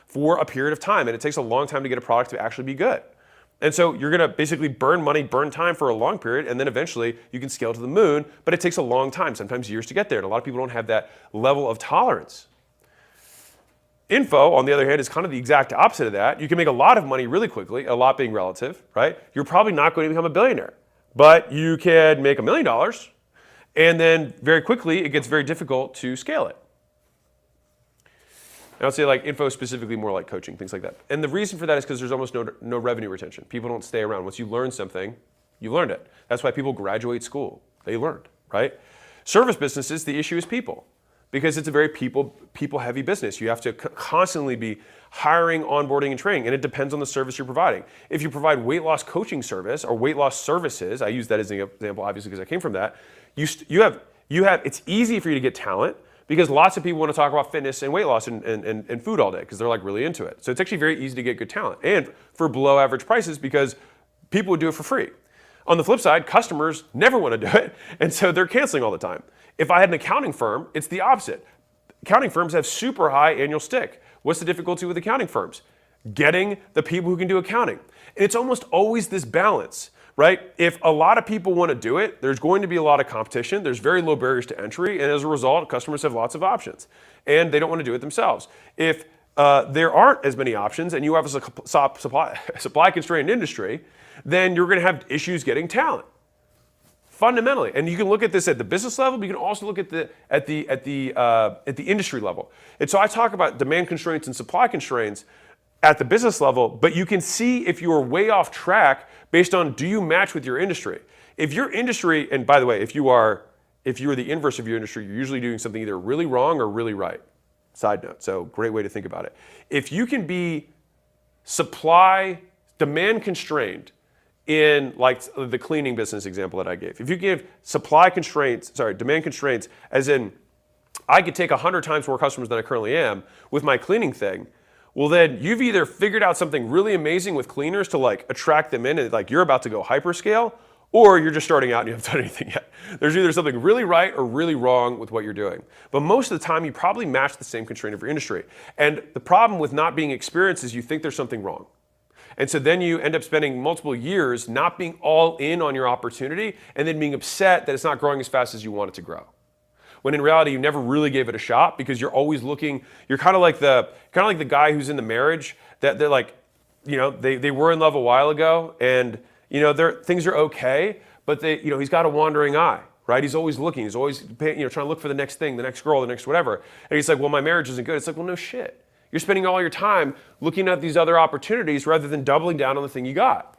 for a period of time, and it takes a long time to get a product to actually be good. And so you're going to basically burn money, burn time for a long period, and then eventually you can scale to the moon, but it takes a long time, sometimes years to get there, and a lot of people don't have that level of tolerance. Info, on the other hand, is kind of the exact opposite of that. You can make a lot of money really quickly, a lot being relative, right? You're probably not going to become a billionaire, but you can make $1 million, and then very quickly it gets very difficult to scale it. And I would say like info specifically more like coaching, things like that. And the reason for that is because there's almost no revenue retention. People don't stay around. Once you learn something, you learned it. That's why people graduate school. They learned, right? Service businesses, the issue is people. Because it's a very people-heavy business. You have to constantly be hiring, onboarding, and training, and it depends on the service you're providing. If you provide weight loss coaching service or weight loss services, I use that as an example, obviously, because I came from that. It's easy for you to get talent because lots of people want to talk about fitness and weight loss and food all day because they're like really into it. So it's actually very easy to get good talent, and for below average prices because people would do it for free. On the flip side, customers never want to do it, and so they're canceling all the time. If I had an accounting firm, it's the opposite. Accounting firms have super high annual stick. What's the difficulty with accounting firms? Getting the people who can do accounting. And it's almost always this balance, right? If a lot of people want to do it, there's going to be a lot of competition. There's very low barriers to entry. And as a result, customers have lots of options. And they don't want to do it themselves. If there aren't as many options and you have a supply constrained industry, then you're going to have issues getting talent. Fundamentally, and you can look at this at the business level, but you can also look at the industry level. And so I talk about demand constraints and supply constraints at the business level, but you can see if you are way off track based on do you match with your industry. If your industry, and by the way, if you are the inverse of your industry, you're usually doing something either really wrong or really right. Side note, so great way to think about it. If you can be demand constrained in like the cleaning business example that I gave. If you give demand constraints, as in I could take 100 times more customers than I currently am with my cleaning thing, well then you've either figured out something really amazing with cleaners to like attract them in and like you're about to go hyperscale, or you're just starting out and you haven't done anything yet. There's either something really right or really wrong with what you're doing. But most of the time you probably match the same constraint of your industry. And the problem with not being experienced is you think there's something wrong. And so then you end up spending multiple years not being all in on your opportunity and then being upset that it's not growing as fast as you want it to grow. When in reality, you never really gave it a shot because you're always looking, you're kind of like the guy who's in the marriage that they're like, they were in love a while ago and things are okay, but he's got a wandering eye, right? He's always looking, he's always trying to look for the next thing, the next girl, the next whatever. And he's like, well, my marriage isn't good. It's like, well, no shit. You're spending all your time looking at these other opportunities rather than doubling down on the thing you got.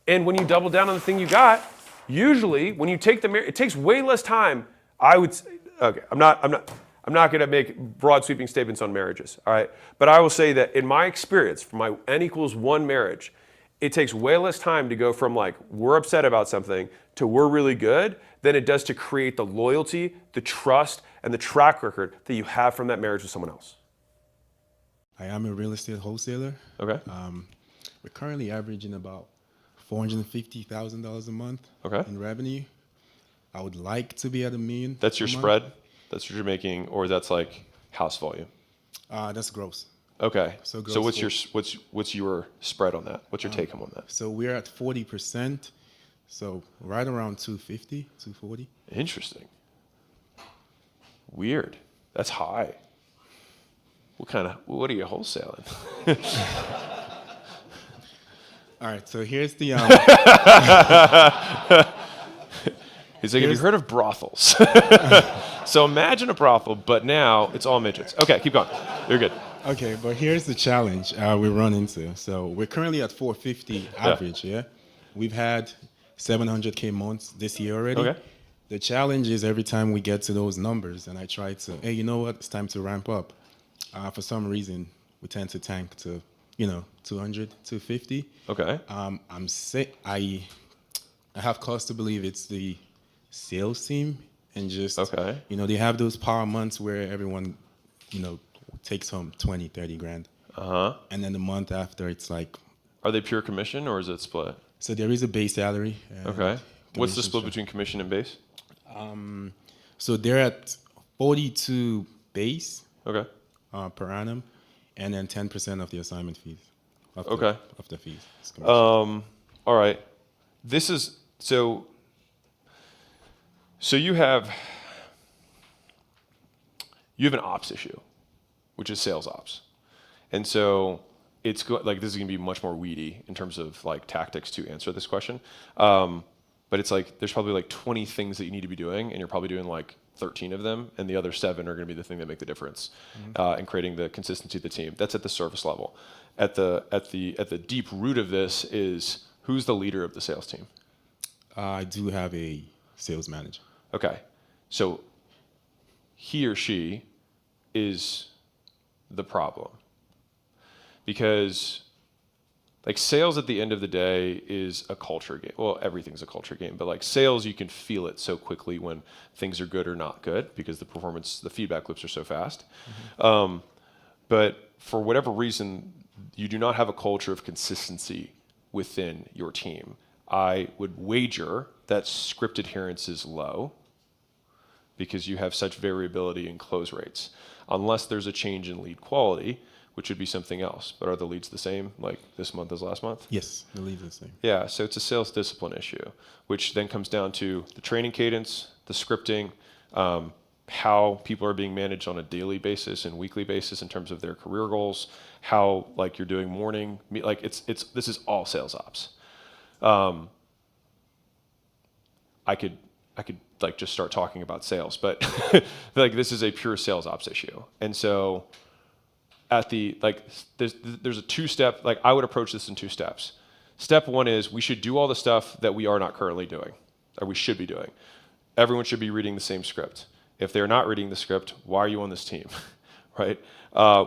And when you double down on the thing you got, Usually, when you take it takes way less time. I would say, okay, I'm not going to make broad sweeping statements on marriages, all right? But I will say that in my experience, for my N=1 marriage, it takes way less time to go from like, we're upset about something to we're really good than it does to create the loyalty, the trust, and the track record that you have from that marriage with someone else. I am a real estate wholesaler. Okay. We're currently averaging about $450,000 a month in revenue. I would like to be at $1 million. That's your spread? That's what you're making, or that's like house volume? That's gross. Okay. So what's your spread on that? What's your take home on that? So we're at 40%. So right around 250, 240. Interesting. Weird. That's high. What are you wholesaling? All right, so here's the He's like, have you heard of brothels? So imagine a brothel, but now it's all midgets. Okay, keep going. You're good. Okay, but here's the challenge we run into. So we're currently at 450 average, yeah? We've had 700K months this year already. Okay. The challenge is every time we get to those numbers and I try to, hey, you know what, it's time to ramp up. For some reason, we tend to tank to, 200, 250. Okay. I have cause to believe it's the sales team and just, they have those power months where everyone, takes home 20, 30 grand. And then the month after, it's like. Are they pure commission or is it split? So there is a base salary. Okay. What's the split between commission and base? So they're at 42 base. Okay. Per annum, and then 10% of the assignment fees. Of the fees. All right. This is so you have an ops issue, which is sales ops, and so it's like this is gonna be much more weedy in terms of like tactics to answer this question. But it's like there's probably like 20 things that you need to be doing, and you're probably doing like 13 of them, and the other 7 are going to be the thing that make the difference in creating the consistency of the team. That's at the surface level. At the deep root of this is who's the leader of the sales team? I do have a sales manager. Okay, so he or she is the problem because like sales at the end of the day is a culture game. Well, everything's a culture game, but like sales, you can feel it so quickly when things are good or not good because the feedback loops are so fast. But for whatever reason, you do not have a culture of consistency within your team. I would wager that script adherence is low because you have such variability in close rates, unless there's a change in lead quality, which would be something else. But are the leads the same, like this month as last month? Yes, the leads are the same. Yeah, so it's a sales discipline issue, which then comes down to the training cadence, the scripting, how people are being managed on a daily basis and weekly basis in terms of their career goals, how like you're doing morning, like this is all sales ops. I could like just start talking about sales, but like this is a pure sales ops issue, and so. There's a 2-step, like I would approach this in 2 steps. Step 1 is we should do all the stuff that we are not currently doing, or we should be doing. Everyone should be reading the same script. If they're not reading the script, why are you on this team, right?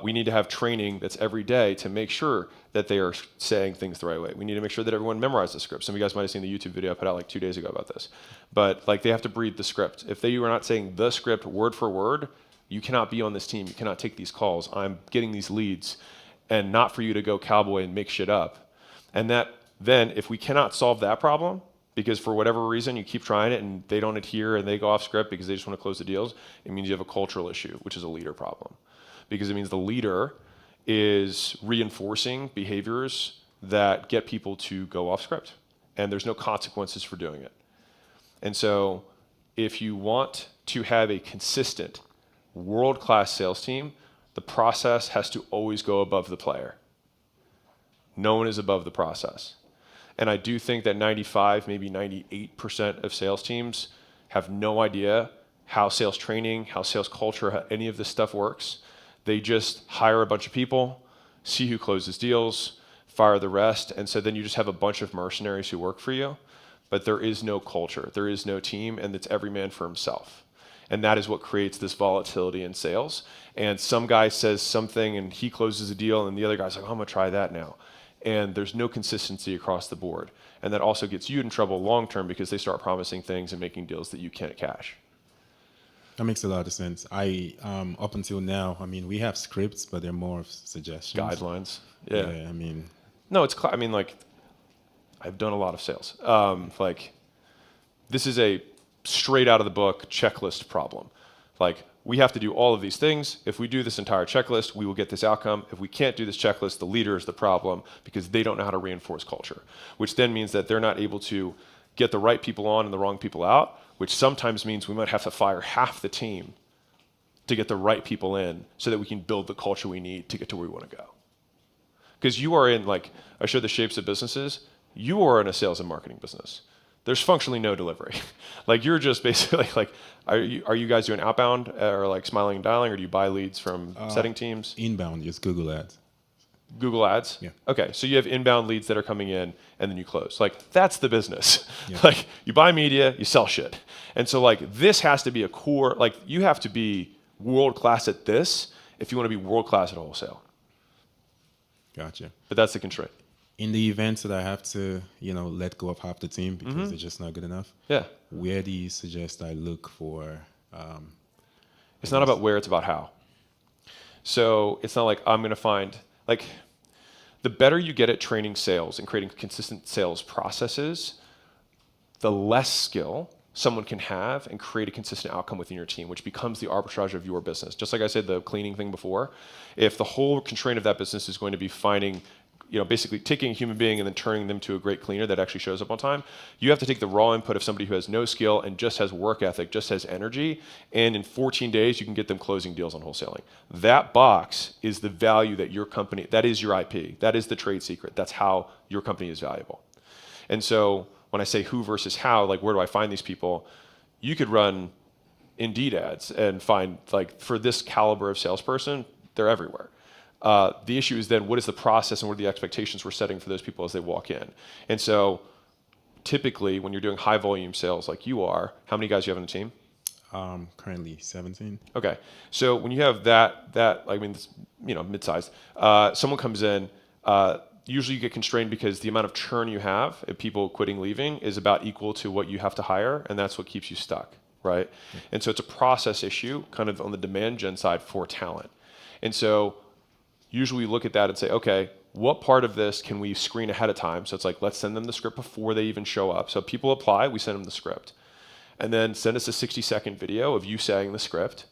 We need to have training that's every day to make sure that they are saying things the right way. We need to make sure that everyone memorizes the script. Some of you guys might have seen the YouTube video I put out like 2 days ago about this. But like they have to read the script. If they are not saying the script word for word, you cannot be on this team. You cannot take these calls. I'm getting these leads, and not for you to go cowboy and make shit up. And that then, if we cannot solve that problem, because for whatever reason you keep trying it and they don't adhere and they go off script because they just want to close the deals, it means you have a cultural issue, which is a leader problem. Because it means the leader is reinforcing behaviors that get people to go off script, and there's no consequences for doing it. And so if you want to have a consistent world-class sales team, the process has to always go above the player. No one is above the process. And I do think that 95, maybe 98% of sales teams have no idea how sales training, how sales culture, how any of this stuff works. They just hire a bunch of people, see who closes deals, fire the rest, and so then you just have a bunch of mercenaries who work for you. but there is no culture, there is no team, and it's every man for himself. And that is what creates this volatility in sales. And some guy says something and he closes a deal and the other guy's like, oh, I'm gonna try that now. And there's no consistency across the board. And that also gets you in trouble long term because they start promising things and making deals that you can't cash. That makes a lot of sense. Up until now, I mean, we have scripts, but they're more of suggestions. Guidelines. Yeah. I mean. No, I mean, like, I've done a lot of sales. Like, this is a straight out of the book checklist problem. Like, we have to do all of these things. If we do this entire checklist, we will get this outcome. If we can't do this checklist, the leader is the problem because they don't know how to reinforce culture, which then means that they're not able to get the right people on and the wrong people out, which sometimes means we might have to fire half the team to get the right people in so that we can build the culture we need to get to where we want to go. Because you are in, like, I showed the shapes of businesses. You are in a sales and marketing business. There's functionally no delivery. Like, you're just basically like, are you guys doing outbound or like smiling and dialing, or do you buy leads from setting teams? Inbound, just Google Ads. Google Ads? Yeah. Okay, so you have inbound leads that are coming in and then you close. Like, that's the business. Yeah. Like, you buy media, you sell shit. And so, like, this has to be a core, like, you have to be world-class at this if you want to be world-class at wholesale. Gotcha. But that's the constraint. In the events that I have to, let go of half the team because they're just not good enough. Yeah. Where do you suggest I look for? It's not about where, it's about how. So it's not like I'm going to find, like, the better you get at training sales and creating consistent sales processes, the less skill someone can have and create a consistent outcome within your team, which becomes the arbitrage of your business. Just like I said, the cleaning thing before, if the whole constraint of that business is going to be finding, basically taking a human being and then turning them to a great cleaner that actually shows up on time, you have to take the raw input of somebody who has no skill and just has work ethic, just has energy, and in 14 days, you can get them closing deals on wholesaling. That box is the value that your company, that is your IP, that is the trade secret, that's how your company is valuable. And so when I say who versus how, like, where do I find these people? You could run Indeed ads and find, like, for this caliber of salesperson, they're everywhere. The issue is then, what is the process and what are the expectations we're setting for those people as they walk in? And so typically when you're doing high volume sales like you are, how many guys do you have on the team? Currently 17. Okay. So when you have that, I mean, mid-sized, someone comes in, usually you get constrained because the amount of churn you have of people quitting, leaving is about equal to what you have to hire, and that's what keeps you stuck, right? Yeah. And so it's a process issue kind of on the demand gen side for talent. And so usually we look at that and say, okay, what part of this can we screen ahead of time? So it's like, let's send them the script before they even show up. So people apply, we send them the script. And then send us a 60-second video of you saying the script.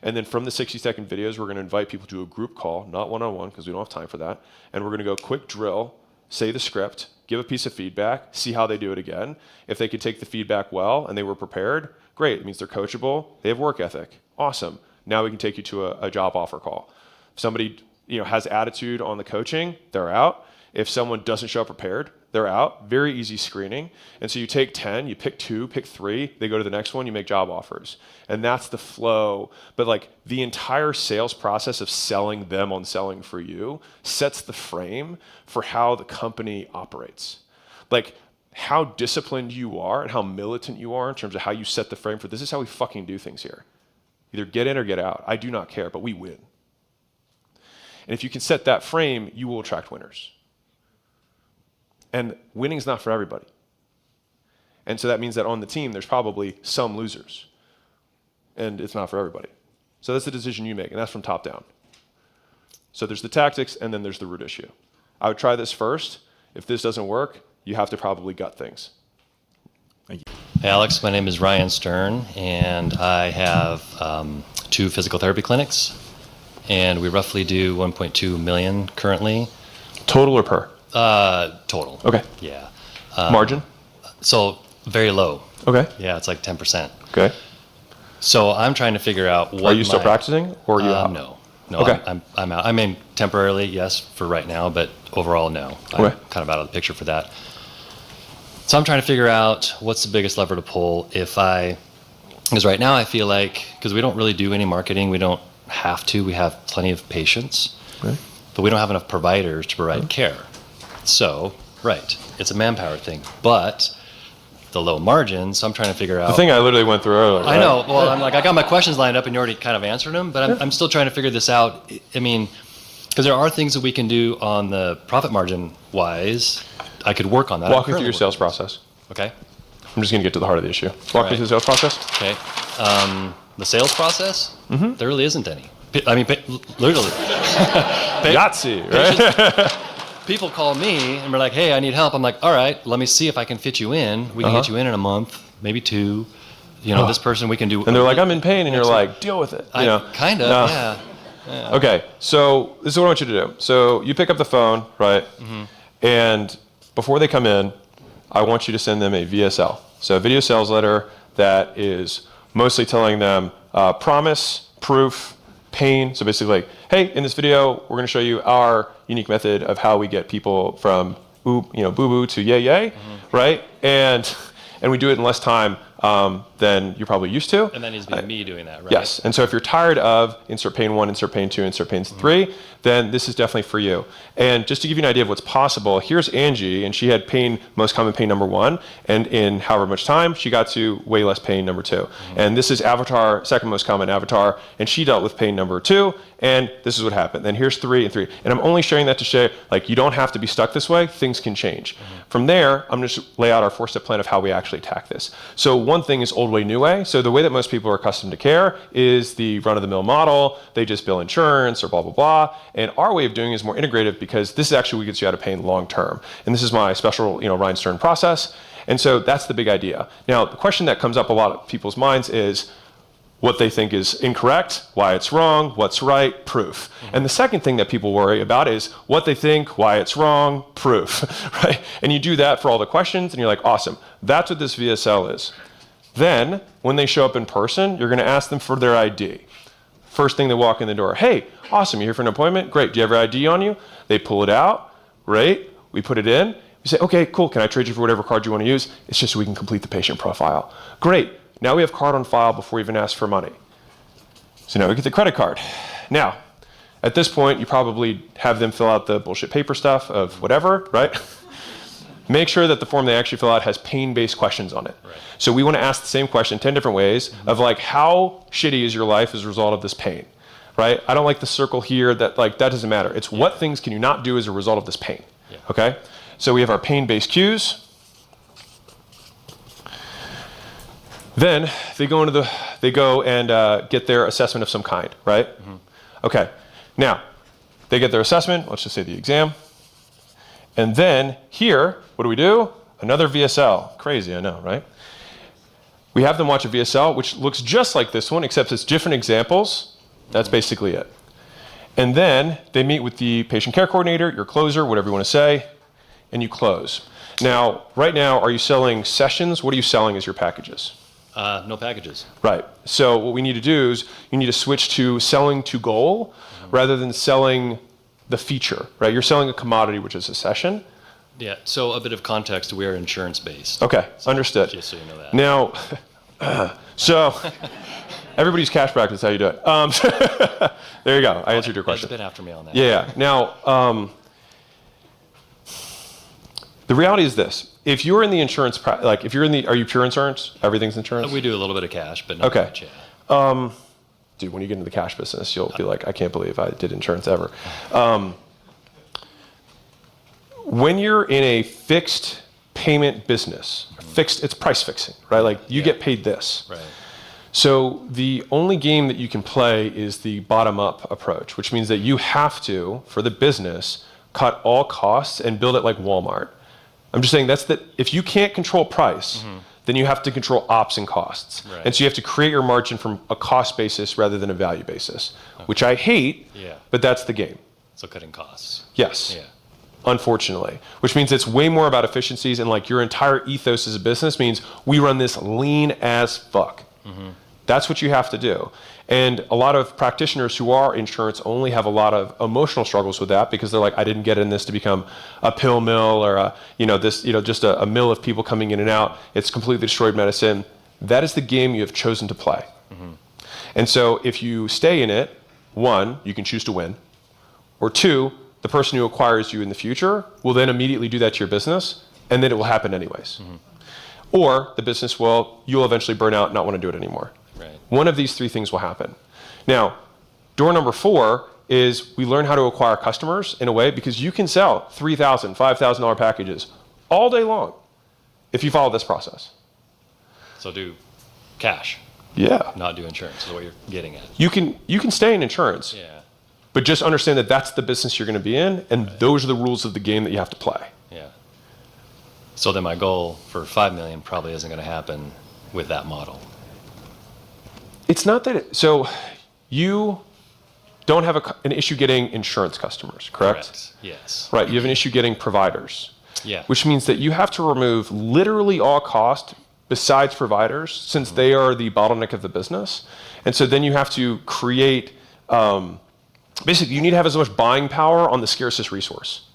And then from the 60-second videos, we're going to invite people to a group call, not one-on-one because we don't have time for that. And we're going to go quick drill, say the script, give a piece of feedback, see how they do it again. If they could take the feedback well and they were prepared, great. It means they're coachable. They have work ethic. Awesome. Now we can take you to a job offer call. If somebody has attitude on the coaching, they're out. If someone doesn't show up prepared, they're out. Very easy screening. And so you take 10, you pick 2, pick 3, they go to the next one, you make job offers. And that's the flow. But like the entire sales process of selling them on selling for you sets the frame for how the company operates. Like how disciplined you are and how militant you are in terms of how you set the frame for this is how we fucking do things here. Either get in or get out. I do not care, but we win. And if you can set that frame, you will attract winners. And winning is not for everybody. And so that means that on the team, there's probably some losers. And it's not for everybody. So that's the decision you make, and that's from top down. So there's the tactics, and then there's the root issue. I would try this first. If this doesn't work, you have to probably gut things. Thank you. Hey Alex, my name is Ryan Stern, and I have 2 physical therapy clinics, and we roughly do 1.2 million currently. Total or per? Total. Okay. Yeah. Margin? So very low. Okay. Yeah, it's like 10%. Okay. So I'm trying to figure out what. Are you still practicing, or are you out? No. Okay. I'm out. I mean, temporarily, yes, for right now, but overall, no. I'm Okay. kind of out of the picture for that. So I'm trying to figure out what's the biggest lever to pull because right now I feel like, because we don't really do any marketing, we don't have to, we have plenty of patients, Okay. but we don't have enough providers to provide care. So, right, it's a manpower thing, but the low margin. So I'm trying to figure out. The thing I literally went through earlier. I know. Well, I'm like, I got my questions lined up and you already kind of answered them, but I'm still trying to figure this out. I mean, because there are things that we can do on the profit margin wise. I could work on that. Walk me through your sales process. Okay. I'm just going to get to the heart of the issue. Walk me through the sales process. Okay. The sales process, there really isn't any. I mean, literally. Yahtzee, right? People call me and we're like, hey, I need help. I'm like, all right, let me see if I can fit you in. We can get you in a month, maybe 2. You know, this person we can do. And they're like, I'm in pain. And you're like, deal with it. You know? Kind of, yeah. Okay, so this is what I want you to do. So you pick up the phone, right? And before they come in, I want you to send them a VSL. So a video sales letter that is mostly telling them promise, proof, pain. So basically like, hey, in this video, we're going to show you our unique method of how we get people from boo-boo to yay, right? And we do it in less time than you're probably used to. And that needs to be me doing that, right? Yes. And so if you're tired of insert pain 1, insert pain 2, insert pain 3, then this is definitely for you. And just to give you an idea of what's possible, here's Angie, and she had pain, most common pain number 1, and in however much time, she got to way less pain number 2. And this is Avatar, second most common Avatar, and she dealt with pain number 2, and this is what happened. Then here's 3 and 3. And I'm only sharing that to show, like, you don't have to be stuck this way, things can change. From there, I'm going to lay out our 4-step plan of how we actually attack this. So one thing is old way, new way. So the way that most people are accustomed to care is the run-of-the-mill model. They just bill insurance or blah, blah, blah. And our way of doing it is more integrative because this is actually what gets you out of pain long-term. And this is my special, Rhinestone process. And so that's the big idea. Now, the question that comes up a lot of people's minds is what they think is incorrect, why it's wrong, what's right, proof. And the second thing that people worry about is what they think, why it's wrong, proof, right? And you do that for all the questions and you're like, awesome, that's what this VSL is. Then, when they show up in person, you're going to ask them for their ID. First thing they walk in the door, hey, awesome, you're here for an appointment? Great, do you have your ID on you? They pull it out, right? We put it in. We say, okay, cool, can I trade you for whatever card you want to use? It's just so we can complete the patient profile. Great, now we have card on file before we even ask for money. So now we get the credit card. Now, at this point, you probably have them fill out the bullshit paper stuff of whatever, right? Make sure that the form they actually fill out has pain-based questions on it. Right. So we want to ask the same question 10 different ways of like, how shitty is your life as a result of this pain, right? I don't like the circle here, that doesn't matter. It's what things can you not do as a result of this pain, okay? So we have our pain-based cues. Then they go and get their assessment of some kind, right? Okay, now they get their assessment, let's just say the exam. And then here, what do? Another VSL. Crazy, I know, right? We have them watch a VSL, which looks just like this one, except it's different examples. That's basically it. And then they meet with the patient care coordinator, your closer, whatever you want to say, and you close. Now, right now, are you selling sessions? What are you selling as your packages? No packages. Right. So what we need to do is you need to switch to selling to goal rather than selling the feature, right? You're selling a commodity, which is a session. Yeah, so a bit of context, we are insurance-based. Okay, understood. Just so you know that. Now, so everybody's cash practice, how you do it. There you go, I answered your question. It's a bit after me on that. Yeah, now, the reality is this. If you're in the insurance, are you pure insurance? Everything's insurance? We do a little bit of cash, but not much, yeah. Dude, when you get into the cash business, you'll be like, I can't believe I did insurance ever. When you're in a fixed payment business, it's price fixing, right? Like you get paid this. Right. So the only game that you can play is the bottom-up approach, which means that you have to, for the business, cut all costs and build it like Walmart. I'm just saying if you can't control price, then you have to control ops and costs. Right. And so you have to create your margin from a cost basis rather than a value basis, which I hate, but that's the game. So cutting costs. Yes. Yeah. Unfortunately, which means it's way more about efficiencies, and like your entire ethos as a business means we run this lean as fuck. That's what you have to do. And a lot of practitioners who are insurance only have a lot of emotional struggles with that because they're like, I didn't get in this to become a pill mill or just a mill of people coming in and out. It's completely destroyed medicine. That is the game you have chosen to play. And so if you stay in it, 1, you can choose to win, or 2, the person who acquires you in the future will then immediately do that to your business, and then it will happen anyways. or the business you'll eventually burn out and not want to do it anymore. Right. One of these three things will happen. Now, door number 4 is we learn how to acquire customers in a way, because you can sell $3,000, $5,000 packages all day long if you follow this process. So do cash, Yeah. not do insurance is what you're getting at. You can stay in insurance, Yeah. but just understand that that's the business you're going to be in, and those are the rules of the game that you have to play. Yeah. So then my goal for 5 million probably isn't going to happen with that model. It's not that so you don't have an issue getting insurance customers, correct? Yes. Right. You have an issue getting providers. Yeah. Which means that you have to remove literally all cost besides providers, since they are the bottleneck of the business. And so then you have to create, basically you need to have as much buying power on the scarcest resource.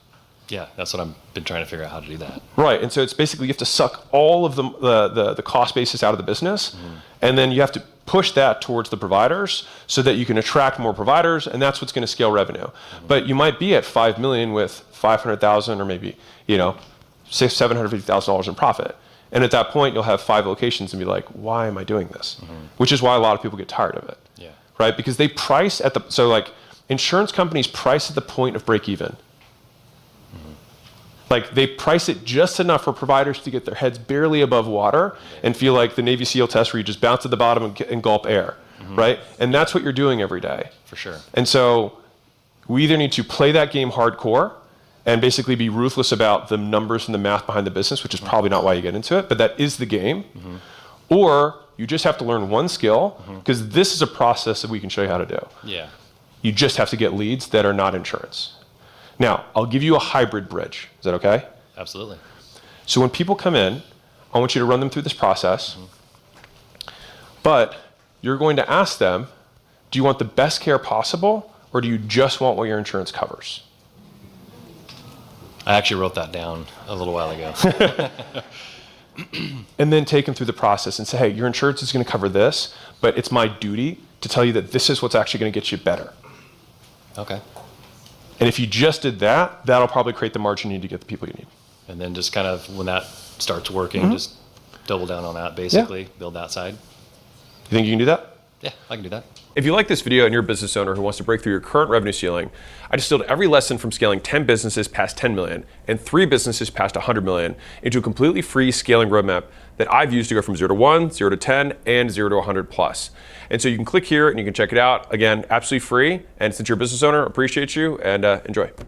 Yeah, that's what I've been trying to figure out how to do that. Right, and so it's basically you have to suck all of the cost basis out of the business, and then you have to push that towards the providers so that you can attract more providers, and that's what's going to scale revenue. But you might be at 5 million with 500,000 or maybe $750,000 in profit, and at that point you'll have 5 locations and be like, why am I doing this? Which is why a lot of people get tired of it. Yeah. Right, because they price at insurance companies price at the point of break even. Like they price it just enough for providers to get their heads barely above water and feel like the Navy SEAL test where you just bounce at the bottom and gulp air, right? And that's what you're doing every day. For sure. And so we either need to play that game hardcore and basically be ruthless about the numbers and the math behind the business, which is probably not why you get into it, but that is the game. Or you just have to learn one skill, because this is a process that we can show you how to do. Yeah. You just have to get leads that are not insurance. Now, I'll give you a hybrid bridge. Is that okay? Absolutely. So when people come in, I want you to run them through this process, but you're going to ask them, do you want the best care possible, or do you just want what your insurance covers? I actually wrote that down a little while ago. And then take them through the process and say, hey, your insurance is going to cover this, but it's my duty to tell you that this is what's actually going to get you better. Okay. And if you just did that, that'll probably create the margin you need to get the people you need. And then just kind of when that starts working, just double down on that basically, build that side. You think you can do that? Yeah, I can do that. If you like this video and you're a business owner who wants to break through your current revenue ceiling, I distilled every lesson from scaling 10 businesses past 10 million and 3 businesses past 100 million into a completely free scaling roadmap that I've used to go from 0 to 1, 0 to 10, and 0 to 100 plus. And so you can click here and you can check it out. Again, absolutely free. And since you're a business owner, appreciate you and enjoy.